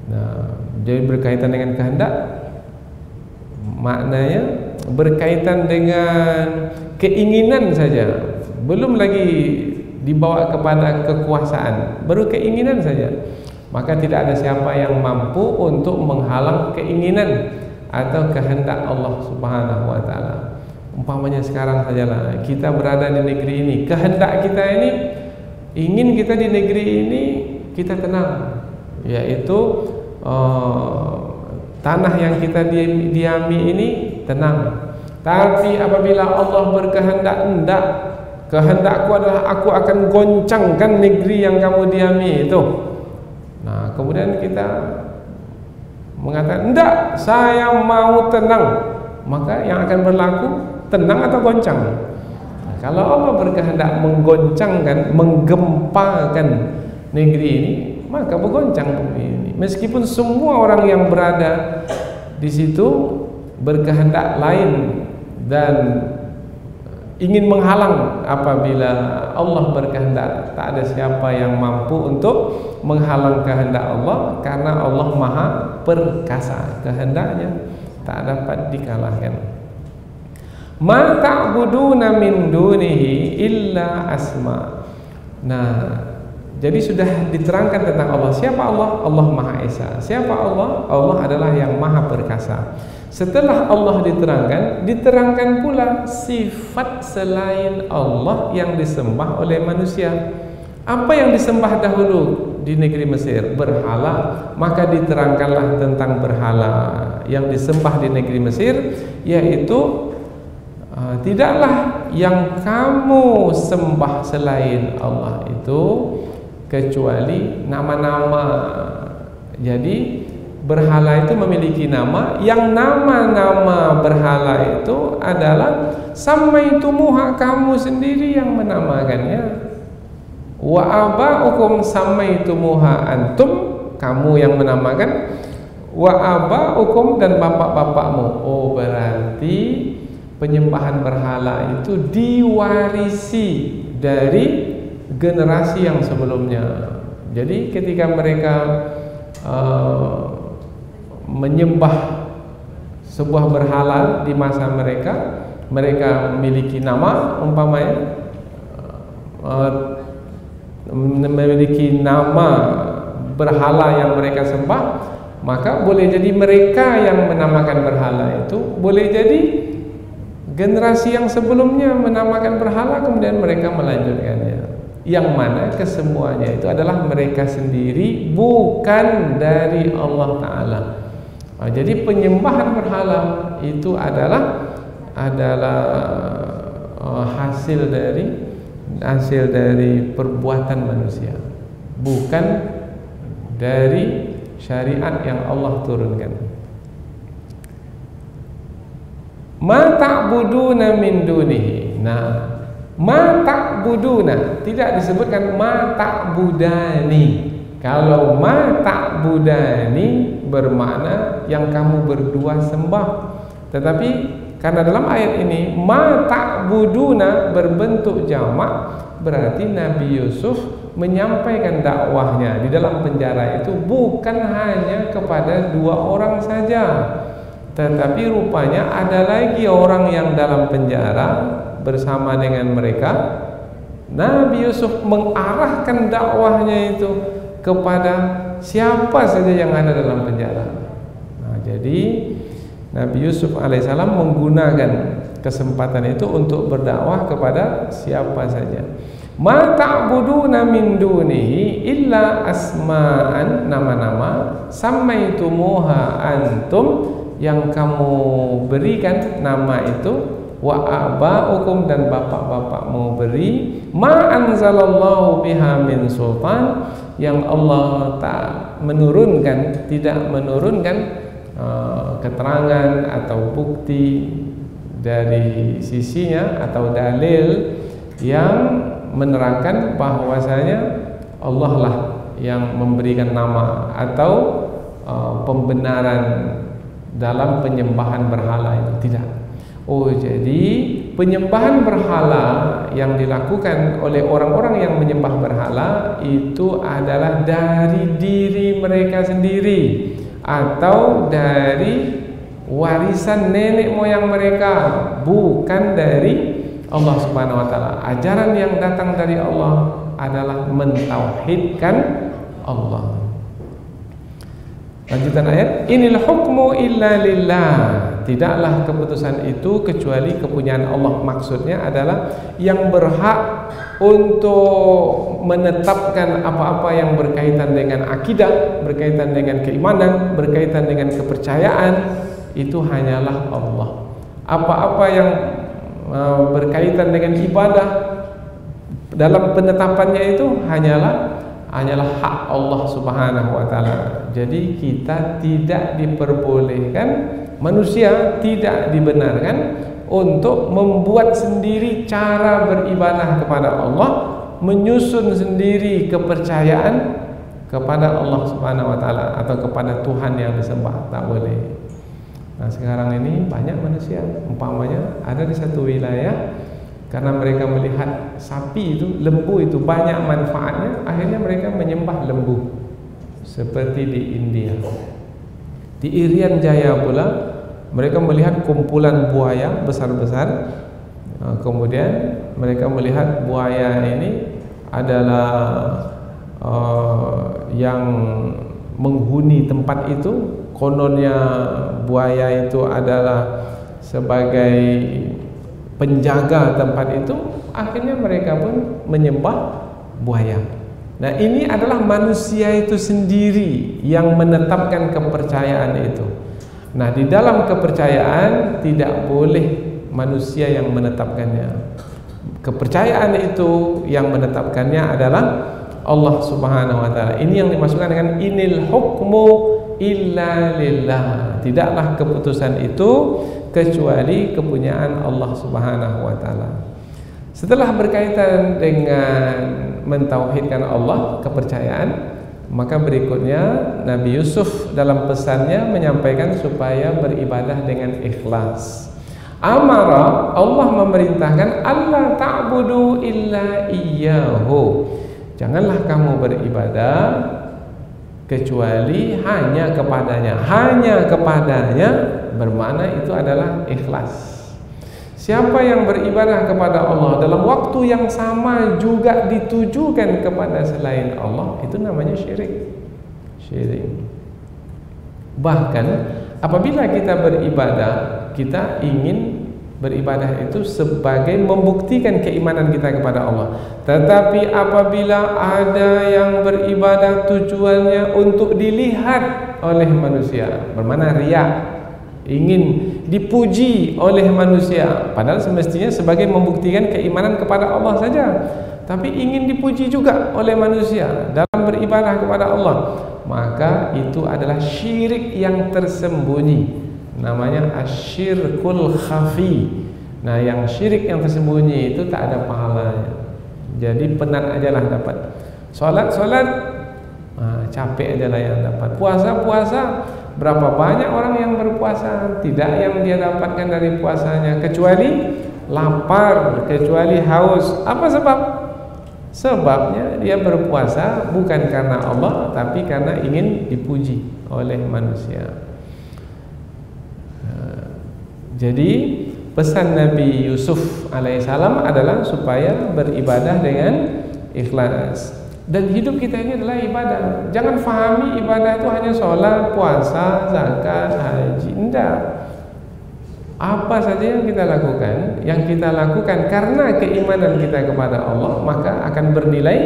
Nah, Jadi berkaitan dengan kehendak, maknanya berkaitan dengan keinginan saja, belum lagi dibawa kepada kekuasaan, baru keinginan saja. Maka tidak ada siapa yang mampu untuk menghalang keinginan atau kehendak Allah Subhanahu wa taala. Umpamanya sekarang sajalah kita berada di negeri ini, kehendak kita ini ingin kita di negeri ini kita tenang, yaitu tanah yang kita diami ini tenang. Tapi apabila Allah berkehendak, enggak, kehendakku adalah aku akan goncangkan negeri yang kamu diami itu. Nah, kemudian kita mengatakan, enggak, saya mau tenang. Maka yang akan berlaku tenang atau goncang? Nah, kalau Allah berkehendak menggoncangkan, menggempakan negeri ini, maka bergoncang bumi ini. Meskipun semua orang yang berada di situ berkehendak lain dan ingin menghalang, apabila Allah berkehendak, tak ada siapa yang mampu untuk menghalang kehendak Allah, karena Allah Maha perkasa, kehendaknya tak dapat dikalahkan. Ma ta'buduna min dunihi illa asma. Nah, jadi sudah diterangkan tentang Allah. Siapa Allah? Allah Maha Esa. Siapa Allah? Allah adalah yang Maha Perkasa. Setelah Allah diterangkan pula sifat selain Allah yang disembah oleh manusia. Apa yang disembah dahulu di negeri Mesir? Berhala. Maka diterangkanlah tentang berhala yang disembah di negeri Mesir, yaitu tidaklah yang kamu sembah selain Allah itu kecuali nama-nama. Jadi berhala itu memiliki nama, yang nama-nama berhala itu adalah samaitumuha, kamu sendiri yang menamakannya. Wa aba'ukum samaitumuha antum, kamu yang menamakan. Wa aba'ukum, dan bapak-bapakmu. Oh, berarti penyembahan berhala itu diwarisi dari generasi yang sebelumnya. Jadi ketika mereka menyembah sebuah berhala di masa mereka memiliki nama, umpamanya memiliki nama berhala yang mereka sembah, maka boleh jadi mereka yang menamakan berhala itu, boleh jadi generasi yang sebelumnya menamakan berhala, kemudian mereka melanjutkannya. Yang mana kesemuanya itu adalah mereka sendiri, bukan dari Allah Ta'ala. Jadi penyembahan berhala itu adalah hasil dari perbuatan manusia, bukan dari syariat yang Allah turunkan. Ma ta'buduna min dunihi. Nah, ma ta'buduna tidak disebutkan ma ta'budani. Kalau ma ta'budani bermakna yang kamu berdua sembah. Tetapi karena dalam ayat ini ma ta'buduna berbentuk jamak, berarti Nabi Yusuf menyampaikan dakwahnya di dalam penjara itu bukan hanya kepada 2 orang saja, tetapi rupanya ada lagi orang yang dalam penjara bersama dengan mereka. Nabi Yusuf mengarahkan dakwahnya itu kepada siapa saja yang ada dalam penjara. Nah, jadi Nabi Yusuf alaihissalam menggunakan kesempatan itu untuk berdakwah kepada siapa saja. Ma ta'buduna min dunihi illa asma'an, nama-nama, samaitumuha antum, yang kamu berikan nama itu, wa aba'ukum, dan bapak-bapakmu beri, ma anzalallahu biha min sultan, yang Allah tidak menurunkan keterangan atau bukti dari sisinya atau dalil yang menerangkan bahwasanya Allah lah yang memberikan nama atau pembenaran dalam penyembahan berhala itu, tidak. Oh, jadi penyembahan berhala yang dilakukan oleh orang-orang yang menyembah berhala itu adalah dari diri mereka sendiri. atau dari warisan nenek moyang mereka, bukan dari Allah Subhanahu wa taala. Ajaran yang datang dari Allah adalah mentauhidkan Allah. Lanjutan ayat, inil hukmu illa lillah. Tidaklah keputusan itu kecuali kepunyaan Allah. Maksudnya adalah yang berhak untuk menetapkan apa-apa yang berkaitan dengan akidah, berkaitan dengan keimanan, berkaitan dengan kepercayaan, itu hanyalah Allah. Apa-apa yang berkaitan dengan ibadah, dalam penetapannya itu hanyalah hak Allah Subhanahu wa taala. Jadi kita tidak diperbolehkan, manusia tidak dibenarkan untuk membuat sendiri cara beribadah kepada Allah, menyusun sendiri kepercayaan kepada Allah Subhanahu wa taala atau kepada Tuhan yang disembah, tak boleh. Nah, sekarang ini banyak manusia, umpamanya ada di satu wilayah, karena mereka melihat sapi itu, lembu itu banyak manfaatnya, akhirnya mereka menyembah lembu. Seperti di India, di Irian Jaya pula, mereka melihat kumpulan buaya besar-besar. Kemudian mereka melihat buaya ini adalah yang menghuni tempat itu. Kononnya buaya itu adalah sebagai penjaga tempat itu. Akhirnya mereka pun menyembah buaya. Nah, ini adalah manusia itu sendiri yang menetapkan kepercayaan itu. Nah, di dalam kepercayaan tidak boleh manusia yang menetapkannya. Kepercayaan itu yang menetapkannya adalah Allah Subhanahu wa taala. Ini yang dimaksudkan dengan inil hukmu illa lillah. Tidaklah keputusan itu kecuali kepunyaan Allah Subhanahu wa taala. Setelah berkaitan dengan mentauhidkan Allah, kepercayaan, maka berikutnya Nabi Yusuf dalam pesannya menyampaikan supaya beribadah dengan ikhlas. Amara, Allah memerintahkan Allah ta'budu illa iyyahu. Janganlah kamu beribadah kecuali hanya kepadanya. Hanya kepadanya bermakna itu adalah ikhlas. Siapa yang beribadah kepada Allah dalam waktu yang sama juga ditujukan kepada selain Allah, itu namanya syirik. Syirik. Bahkan apabila kita beribadah, kita ingin beribadah itu sebagai membuktikan keimanan kita kepada Allah. Tetapi apabila ada yang beribadah tujuannya untuk dilihat oleh manusia, bermakna riya, ingin dipuji oleh manusia, padahal semestinya sebagai membuktikan keimanan kepada Allah saja, tapi ingin dipuji juga oleh manusia dalam beribadah kepada Allah, maka itu adalah syirik yang tersembunyi, namanya asyirkul khafi. Nah, yang syirik yang tersembunyi itu tak ada pahalanya, jadi penat ajalah dapat. Solat capek ajalah yang dapat. Puasa berapa banyak orang yang berpuasa, tidak yang dia dapatkan dari puasanya kecuali lapar, kecuali haus. Apa sebab? Sebabnya dia berpuasa bukan karena Allah, tapi karena ingin dipuji oleh manusia. Jadi pesan Nabi Yusuf alaihissalam adalah supaya beribadah dengan ikhlas. Dan hidup kita ini adalah ibadah. Jangan fahami ibadah itu hanya sholat, puasa, zakat, haji. Tidak. Apa saja yang kita lakukan karena keimanan kita kepada Allah, maka akan bernilai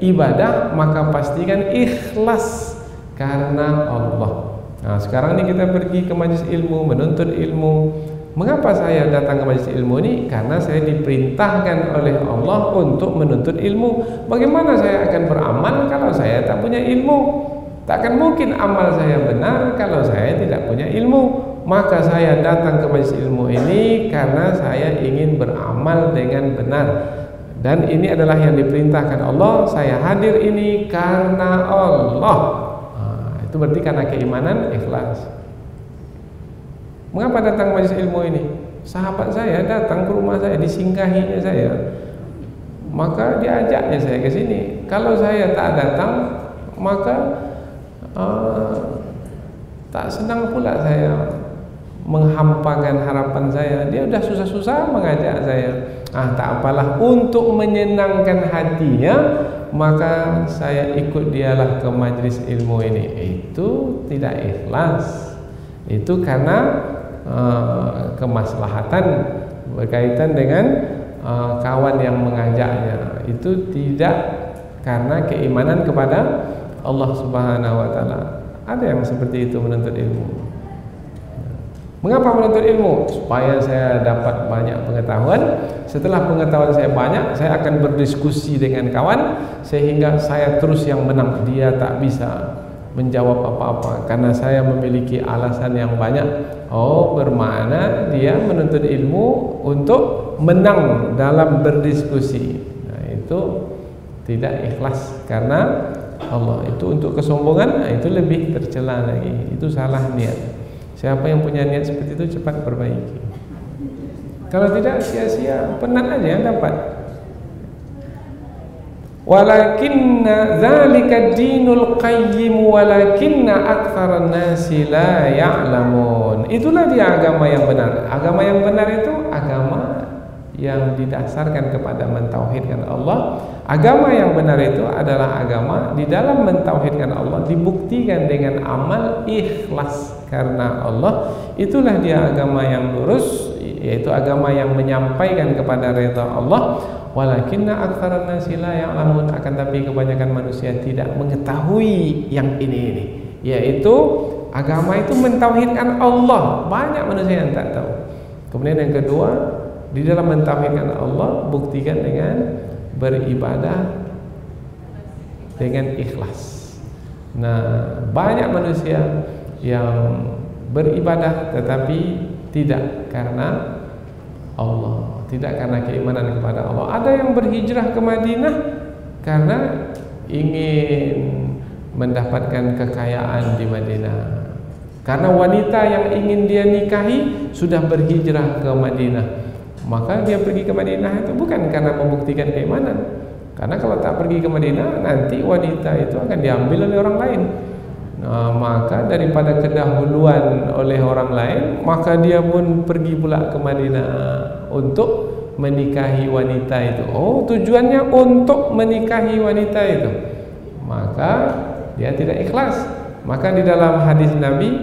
ibadah. Maka pastikan ikhlas karena Allah. Nah, sekarang ini kita pergi ke majelis ilmu, menuntut ilmu. Mengapa saya datang ke majelis ilmu ini? Karena saya diperintahkan oleh Allah untuk menuntut ilmu. Bagaimana saya akan beramal kalau saya tak punya ilmu? Takkan mungkin amal saya benar kalau saya tidak punya ilmu. Maka saya datang ke majelis ilmu ini karena saya ingin beramal dengan benar. Dan ini adalah yang diperintahkan Allah. Saya hadir ini karena Allah. Itu berarti karena keimanan, ikhlas. Mengapa datang majelis ilmu ini? Sahabat saya datang ke rumah saya, disinggahinya saya, maka diajaknya saya ke sini. Kalau saya tak datang, maka Tak senang pula saya menghampakan harapan saya. Dia udah susah-susah mengajak saya. Tak apalah, untuk menyenangkan hatinya maka saya ikut dialah ke majlis ilmu ini. Itu tidak ikhlas. Itu karena kemaslahatan berkaitan dengan kawan yang mengajaknya. Itu tidak karena keimanan kepada Allah Subhanahu wa taala. Ada yang seperti itu menuntut ilmu. Mengapa menuntut ilmu? Supaya saya dapat banyak pengetahuan. Setelah pengetahuan saya banyak, saya akan berdiskusi dengan kawan sehingga saya terus yang menang. Dia tak bisa menjawab apa-apa karena saya memiliki alasan yang banyak. Bermakna dia menuntut ilmu untuk menang dalam berdiskusi. Itu tidak ikhlas karena Allah. Itu untuk kesombongan, itu lebih tercela lagi. Itu salah niat. Siapa yang punya niat seperti itu cepat perbaiki. Kalau tidak, sia-sia, penat aja yang dapat. Walakinna dzalika dinul qayyim walakinna aktsaran nasi la ya'lamun. Itulah dia agama yang benar. Agama yang benar itu agama yang didasarkan kepada mentauhidkan Allah. Agama yang benar itu adalah agama di dalam mentauhidkan Allah dibuktikan dengan amal ikhlas karena Allah. Itulah dia agama yang lurus, yaitu agama yang menyampaikan kepada ridha Allah. Walakinna aktsaran nasi la ya'lamun, akan tapi kebanyakan manusia tidak mengetahui yang ini, yaitu agama itu mentauhidkan Allah. Banyak manusia yang tak tahu. Kemudian yang kedua, di dalam mentauhidkan Allah buktikan dengan beribadah dengan ikhlas. Nah, banyak manusia yang beribadah tetapi tidak karena Allah, tidak karena keimanan kepada Allah. Ada yang berhijrah ke Madinah karena ingin mendapatkan kekayaan di Madinah. Karena wanita yang ingin dia nikahi sudah berhijrah ke Madinah, maka dia pergi ke Madinah itu bukan karena membuktikan keimanan. Karena kalau tak pergi ke Madinah, nanti wanita itu akan diambil oleh orang lain. Maka daripada kedahuluan oleh orang lain, maka dia pun pergi pula ke Madinah untuk menikahi wanita itu. Tujuannya untuk menikahi wanita itu, maka dia tidak ikhlas. Maka di dalam hadis Nabi,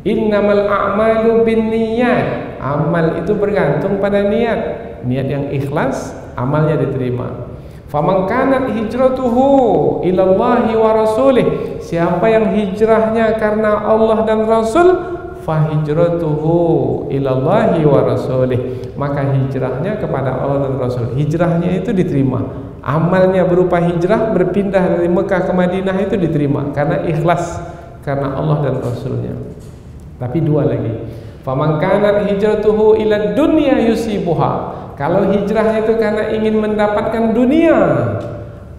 innamal a'malu binniyat, amal itu bergantung pada niat. Niat yang ikhlas, amalnya diterima. Faman kanat hijratuhu ilallahi wa rasulih, siapa yang hijrahnya karena Allah dan Rasul, fahijratuhu ilallahi wa rasulih, maka hijrahnya kepada Allah dan Rasul. Hijrahnya itu diterima. Amalnya berupa hijrah, berpindah dari Mekah ke Madinah itu diterima karena ikhlas karena Allah dan Rasulnya. Tapi dua lagi, faman kanat hijratuhu ila dunya yusibuha, kalau hijrahnya itu karena ingin mendapatkan dunia,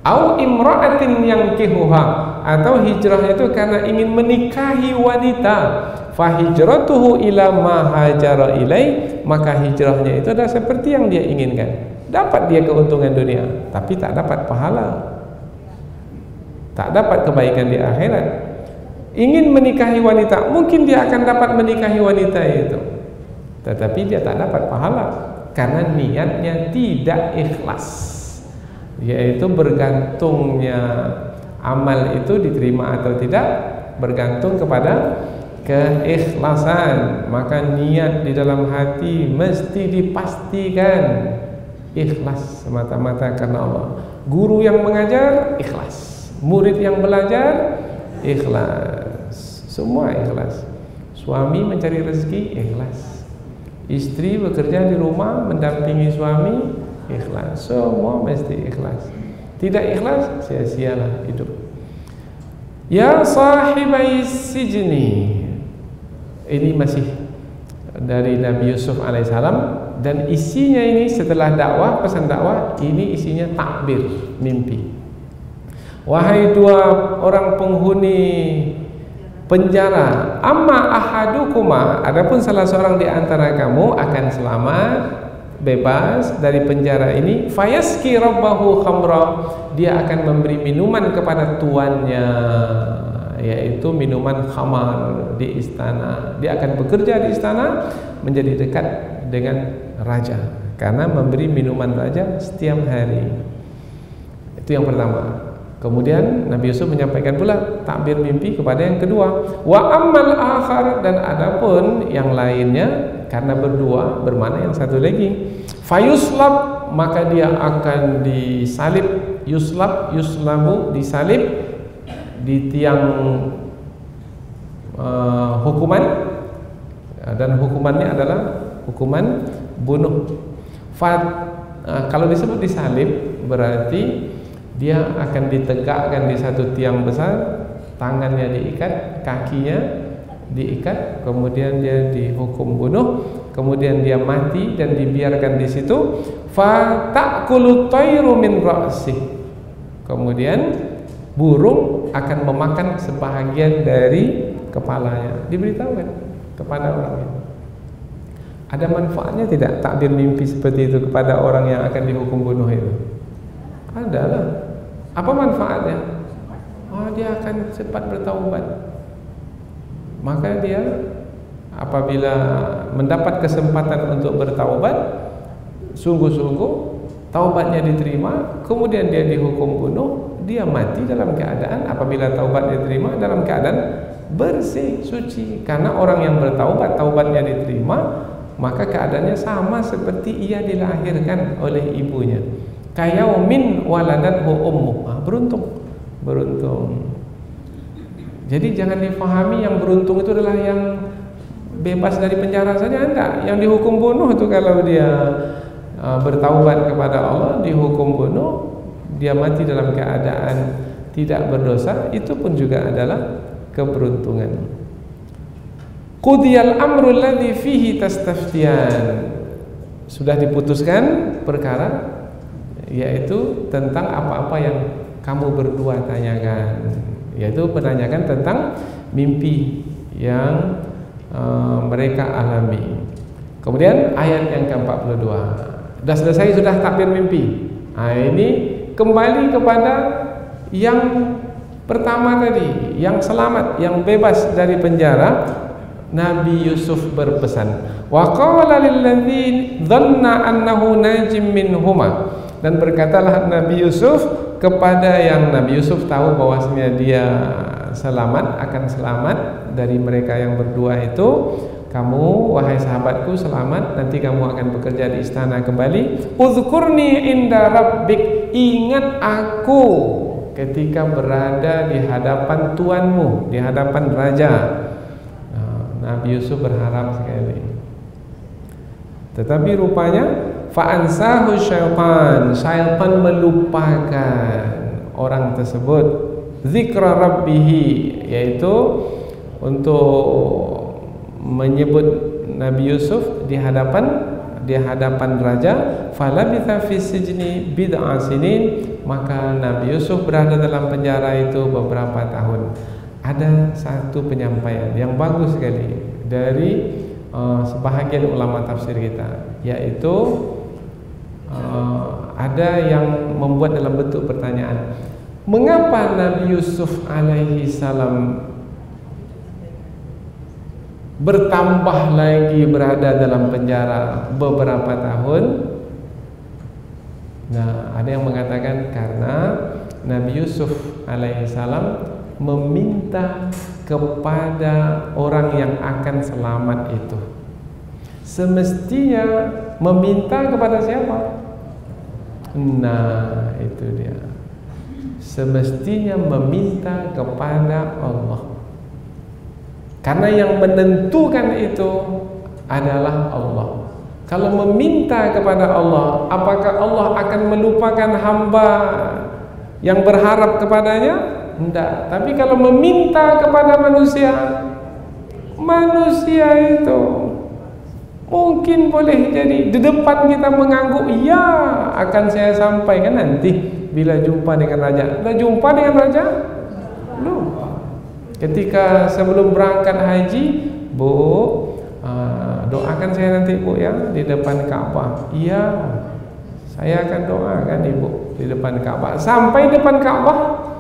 au imra'atin yankihuha, atau hijrahnya itu karena ingin menikahi wanita, fahijratuhu ila ma hajara ilai, maka hijrahnya itu adalah seperti yang dia inginkan. Dapat dia keuntungan dunia, tapi tak dapat pahala, tak dapat kebaikan di akhirat. Ingin menikahi wanita, mungkin dia akan dapat menikahi wanita itu, tetapi dia tak dapat pahala karena niatnya tidak ikhlas. Yaitu bergantungnya amal itu diterima atau tidak bergantung kepada keikhlasan. Maka niat di dalam hati mesti dipastikan ikhlas semata-mata karena Allah. Guru yang mengajar ikhlas, murid yang belajar ikhlas, semua ikhlas. Suami mencari rezeki ikhlas, istri bekerja di rumah mendampingi suami ikhlas, semua mesti ikhlas. Tidak ikhlas, sia-sialah hidup. Ya sahibai sijni, ini masih dari Nabi Yusuf alaihissalam, dan isinya ini setelah dakwah, pesan dakwah ini isinya takbir, mimpi. Wahai dua orang penghuni penjara, amma ahadukuma, adapun salah seorang di antara kamu akan selamat, bebas dari penjara ini, fayaski rabbahu khamra, dia akan memberi minuman kepada tuannya. yaitu minuman khamar di istana. Dia akan bekerja di istana menjadi dekat dengan raja karena memberi minuman raja setiap hari. Itu yang pertama. Kemudian Nabi Yusuf menyampaikan pula takbir mimpi kepada yang kedua. Wa ammal akhar, dan adapun yang lainnya, karena berdua bermakna yang satu lagi. Fayuslab, maka dia akan disalib. Yuslab, yuslabu, disalib di tiang hukuman, dan hukumannya adalah hukuman bunuh. Kalau disebut disalib berarti dia akan ditegakkan di satu tiang besar, tangannya diikat, kakinya diikat, kemudian dia dihukum bunuh, kemudian dia mati dan dibiarkan di situ. Fa ta'kulu tayru min ra'sih, kemudian burung akan memakan sebahagian dari kepalanya. Diberitahukan kepada orang itu. Ada manfaatnya tidak takbir mimpi seperti itu kepada orang yang akan dihukum bunuh itu? Adalah. Apa manfaatnya? Dia akan cepat bertaubat. Maka dia apabila mendapat kesempatan untuk bertaubat, sungguh-sungguh taubatnya diterima, kemudian dia dihukum bunuh, dia mati dalam keadaan, apabila taubat diterima, dalam keadaan bersih, suci. Karena orang yang bertaubat, taubatnya diterima, maka keadaannya sama seperti ia dilahirkan oleh ibunya. Kayaumin waladathu ummuh. Beruntung. Jadi jangan difahami yang beruntung itu adalah yang bebas dari penjara saja, enggak. Yang dihukum bunuh itu kalau dia bertaubat kepada Allah, dihukum bunuh, dia mati dalam keadaan tidak berdosa, itu pun juga adalah keberuntungan. Qudiyal amru alladhi fihi tastaftiyan. Sudah diputuskan perkara, yaitu tentang apa-apa yang kamu berdua tanyakan, yaitu menanyakan tentang mimpi yang mereka alami. Kemudian ayat yang ke-42. Sudah selesai, sudah takbir mimpi. Ini kembali kepada yang pertama tadi, yang selamat, yang bebas dari penjara. Nabi Yusuf berpesan, wa qala lil ladzi dhanna annahu najim minhuma, dan berkatalah Nabi Yusuf kepada yang Nabi Yusuf tahu bahwasanya dia selamat, akan selamat dari mereka yang berdua itu. Kamu wahai sahabatku selamat, nanti kamu akan bekerja di istana kembali. Uzkurni inda rabbik, ingat aku ketika berada di hadapan tuanmu, di hadapan raja. Nabi Yusuf berharap sekali. Tetapi rupanya fa'ansahu syaitan melupakan orang tersebut zikra rabbihi, yaitu untuk menyebut Nabi Yusuf di hadapan raja. Falabitha fi sijni bid'a sinin, maka Nabi Yusuf berada dalam penjara itu beberapa tahun. Ada satu penyampaian yang bagus sekali dari sebahagian ulama tafsir kita, yaitu ada yang membuat dalam bentuk pertanyaan, mengapa Nabi Yusuf alaihi salam bertambah lagi berada dalam penjara beberapa tahun? Nah, ada yang mengatakan karena Nabi Yusuf alaihi salam meminta kepada orang yang akan selamat itu. Semestinya meminta kepada siapa? Nah, itu dia. Semestinya meminta kepada Allah. Karena yang menentukan itu adalah Allah. Kalau meminta kepada Allah, apakah Allah akan melupakan hamba yang berharap kepadanya? Tidak. Tapi kalau meminta kepada manusia, manusia itu mungkin boleh jadi di depan kita mengangguk, ya akan saya sampaikan nanti bila jumpa dengan raja. Sudah jumpa dengan raja? Belum. Ketika sebelum berangkat haji, Bu, doakan saya nanti Bu ya di depan Ka'bah. Iya, saya akan doakan Ibu di depan Ka'bah. Sampai depan Ka'bah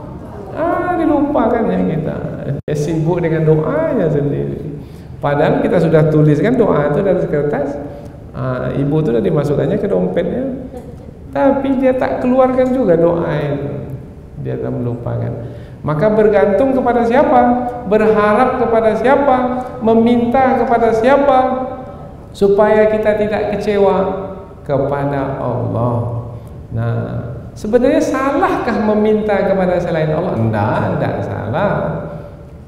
dilupakannya kita. Dia sibuk dengan doanya sendiri. Padahal kita sudah tuliskan doa itu dari kertas. Ibu itu sudah dimasukkannya ke dompetnya, tapi dia tak keluarkan juga doa itu. Dia tak melupakan. Maka bergantung kepada siapa, berharap kepada siapa, meminta kepada siapa, supaya kita tidak kecewa kepada Allah. Nah, sebenarnya salahkah meminta kepada selain Allah? Tidak salah.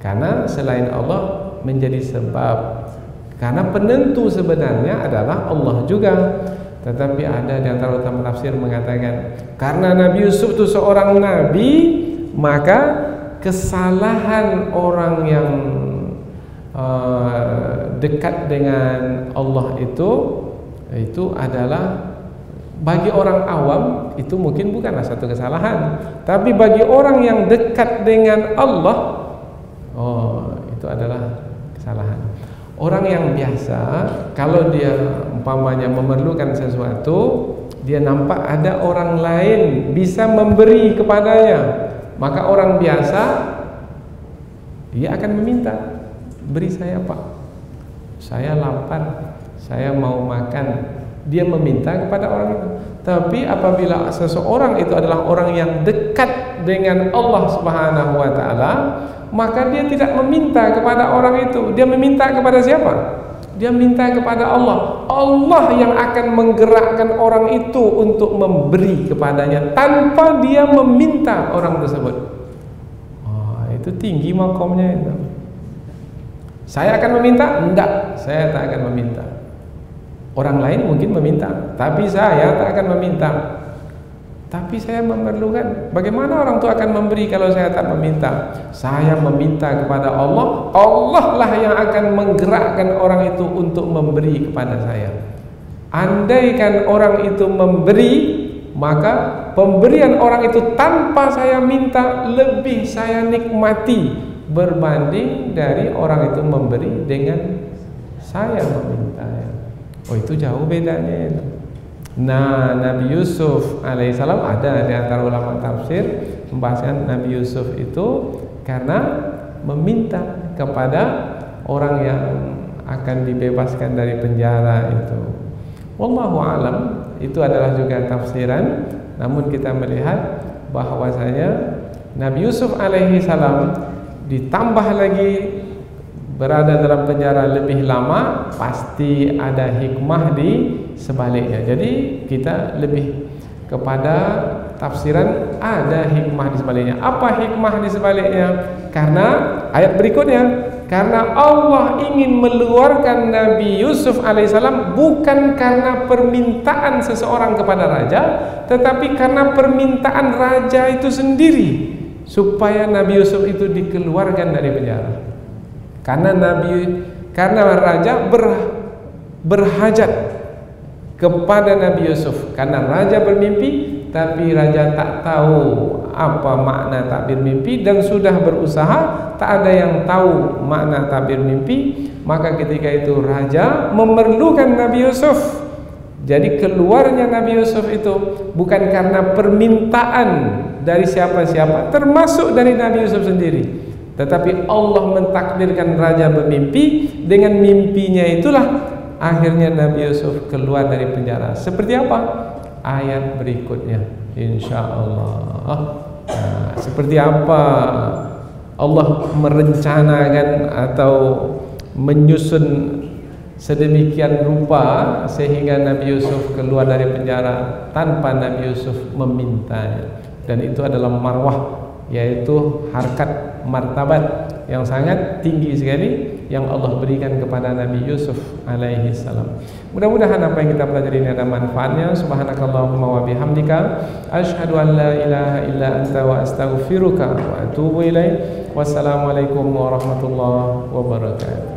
Karena selain Allah menjadi sebab. Karena penentu sebenarnya adalah Allah juga. Tetapi ada di antara ulama tafsir mengatakan, karena Nabi Yusuf itu seorang nabi, maka kesalahan orang yang dekat dengan Allah itu adalah, bagi orang awam itu mungkin bukanlah satu kesalahan, tapi bagi orang yang dekat dengan Allah, itu adalah kesalahan. Orang yang biasa, kalau dia umpamanya memerlukan sesuatu, dia nampak ada orang lain bisa memberi kepadanya, maka orang biasa dia akan meminta, beri saya Pak, saya lapar, saya mau makan. Dia meminta kepada orang itu. Tapi apabila seseorang itu adalah orang yang dekat dengan Allah Subhanahu wa taala, maka dia tidak meminta kepada orang itu. Dia meminta kepada siapa? Dia minta kepada Allah. Allah yang akan menggerakkan orang itu untuk memberi kepadanya tanpa dia meminta orang tersebut. Itu tinggi makomnya itu. Saya akan meminta? Enggak, saya tak akan meminta. Orang lain mungkin meminta, tapi saya tak akan meminta. Tapi saya memerlukan. Bagaimana orang itu akan memberi kalau saya tak meminta? Saya meminta kepada Allah. Allah lah yang akan menggerakkan orang itu untuk memberi kepada saya. Andaikan orang itu memberi, maka pemberian orang itu tanpa saya minta lebih saya nikmati berbanding dari orang itu memberi dengan saya meminta. Itu jauh bedanya itu. Nah, Nabi Yusuf alaihissalam, ada di antara ulama tafsir membahaskan Nabi Yusuf itu karena meminta kepada orang yang akan dibebaskan dari penjara itu. Wallahu alam, itu adalah juga tafsiran. Namun kita melihat bahwasanya Nabi Yusuf alaihissalam ditambah lagi berada dalam penjara lebih lama, pasti ada hikmah di sebaliknya. Jadi kita lebih kepada tafsiran ada hikmah di sebaliknya. Apa hikmah di sebaliknya? Karena ayat berikutnya, karena Allah ingin mengeluarkan Nabi Yusuf alaihissalam bukan karena permintaan seseorang kepada raja, tetapi karena permintaan raja itu sendiri, supaya Nabi Yusuf itu dikeluarkan dari penjara. Karena raja berhajat kepada Nabi Yusuf. Karena raja bermimpi, tapi raja tak tahu apa makna takbir mimpi dan sudah berusaha, tak ada yang tahu makna takbir mimpi. Maka ketika itu raja memerlukan Nabi Yusuf. Jadi keluarnya Nabi Yusuf itu bukan karena permintaan dari siapa-siapa, termasuk dari Nabi Yusuf sendiri, tetapi Allah mentakdirkan raja bermimpi. Dengan mimpinya itulah akhirnya Nabi Yusuf keluar dari penjara. Seperti apa? Ayat berikutnya insyaallah. Seperti apa Allah merencanakan atau menyusun sedemikian rupa sehingga Nabi Yusuf keluar dari penjara tanpa Nabi Yusuf memintanya. Dan itu adalah marwah, yaitu harkat martabat yang sangat tinggi sekali yang Allah berikan kepada Nabi Yusuf alaihi salam. Mudah-mudahan apa yang kita pelajari ini ada manfaatnya. Subhanakallahumma wa bihamdika asyhadu an la ilaha illa anta wa astaghfiruka wa atubu ilaik. Wassalamualaikum warahmatullahi wabarakatuh.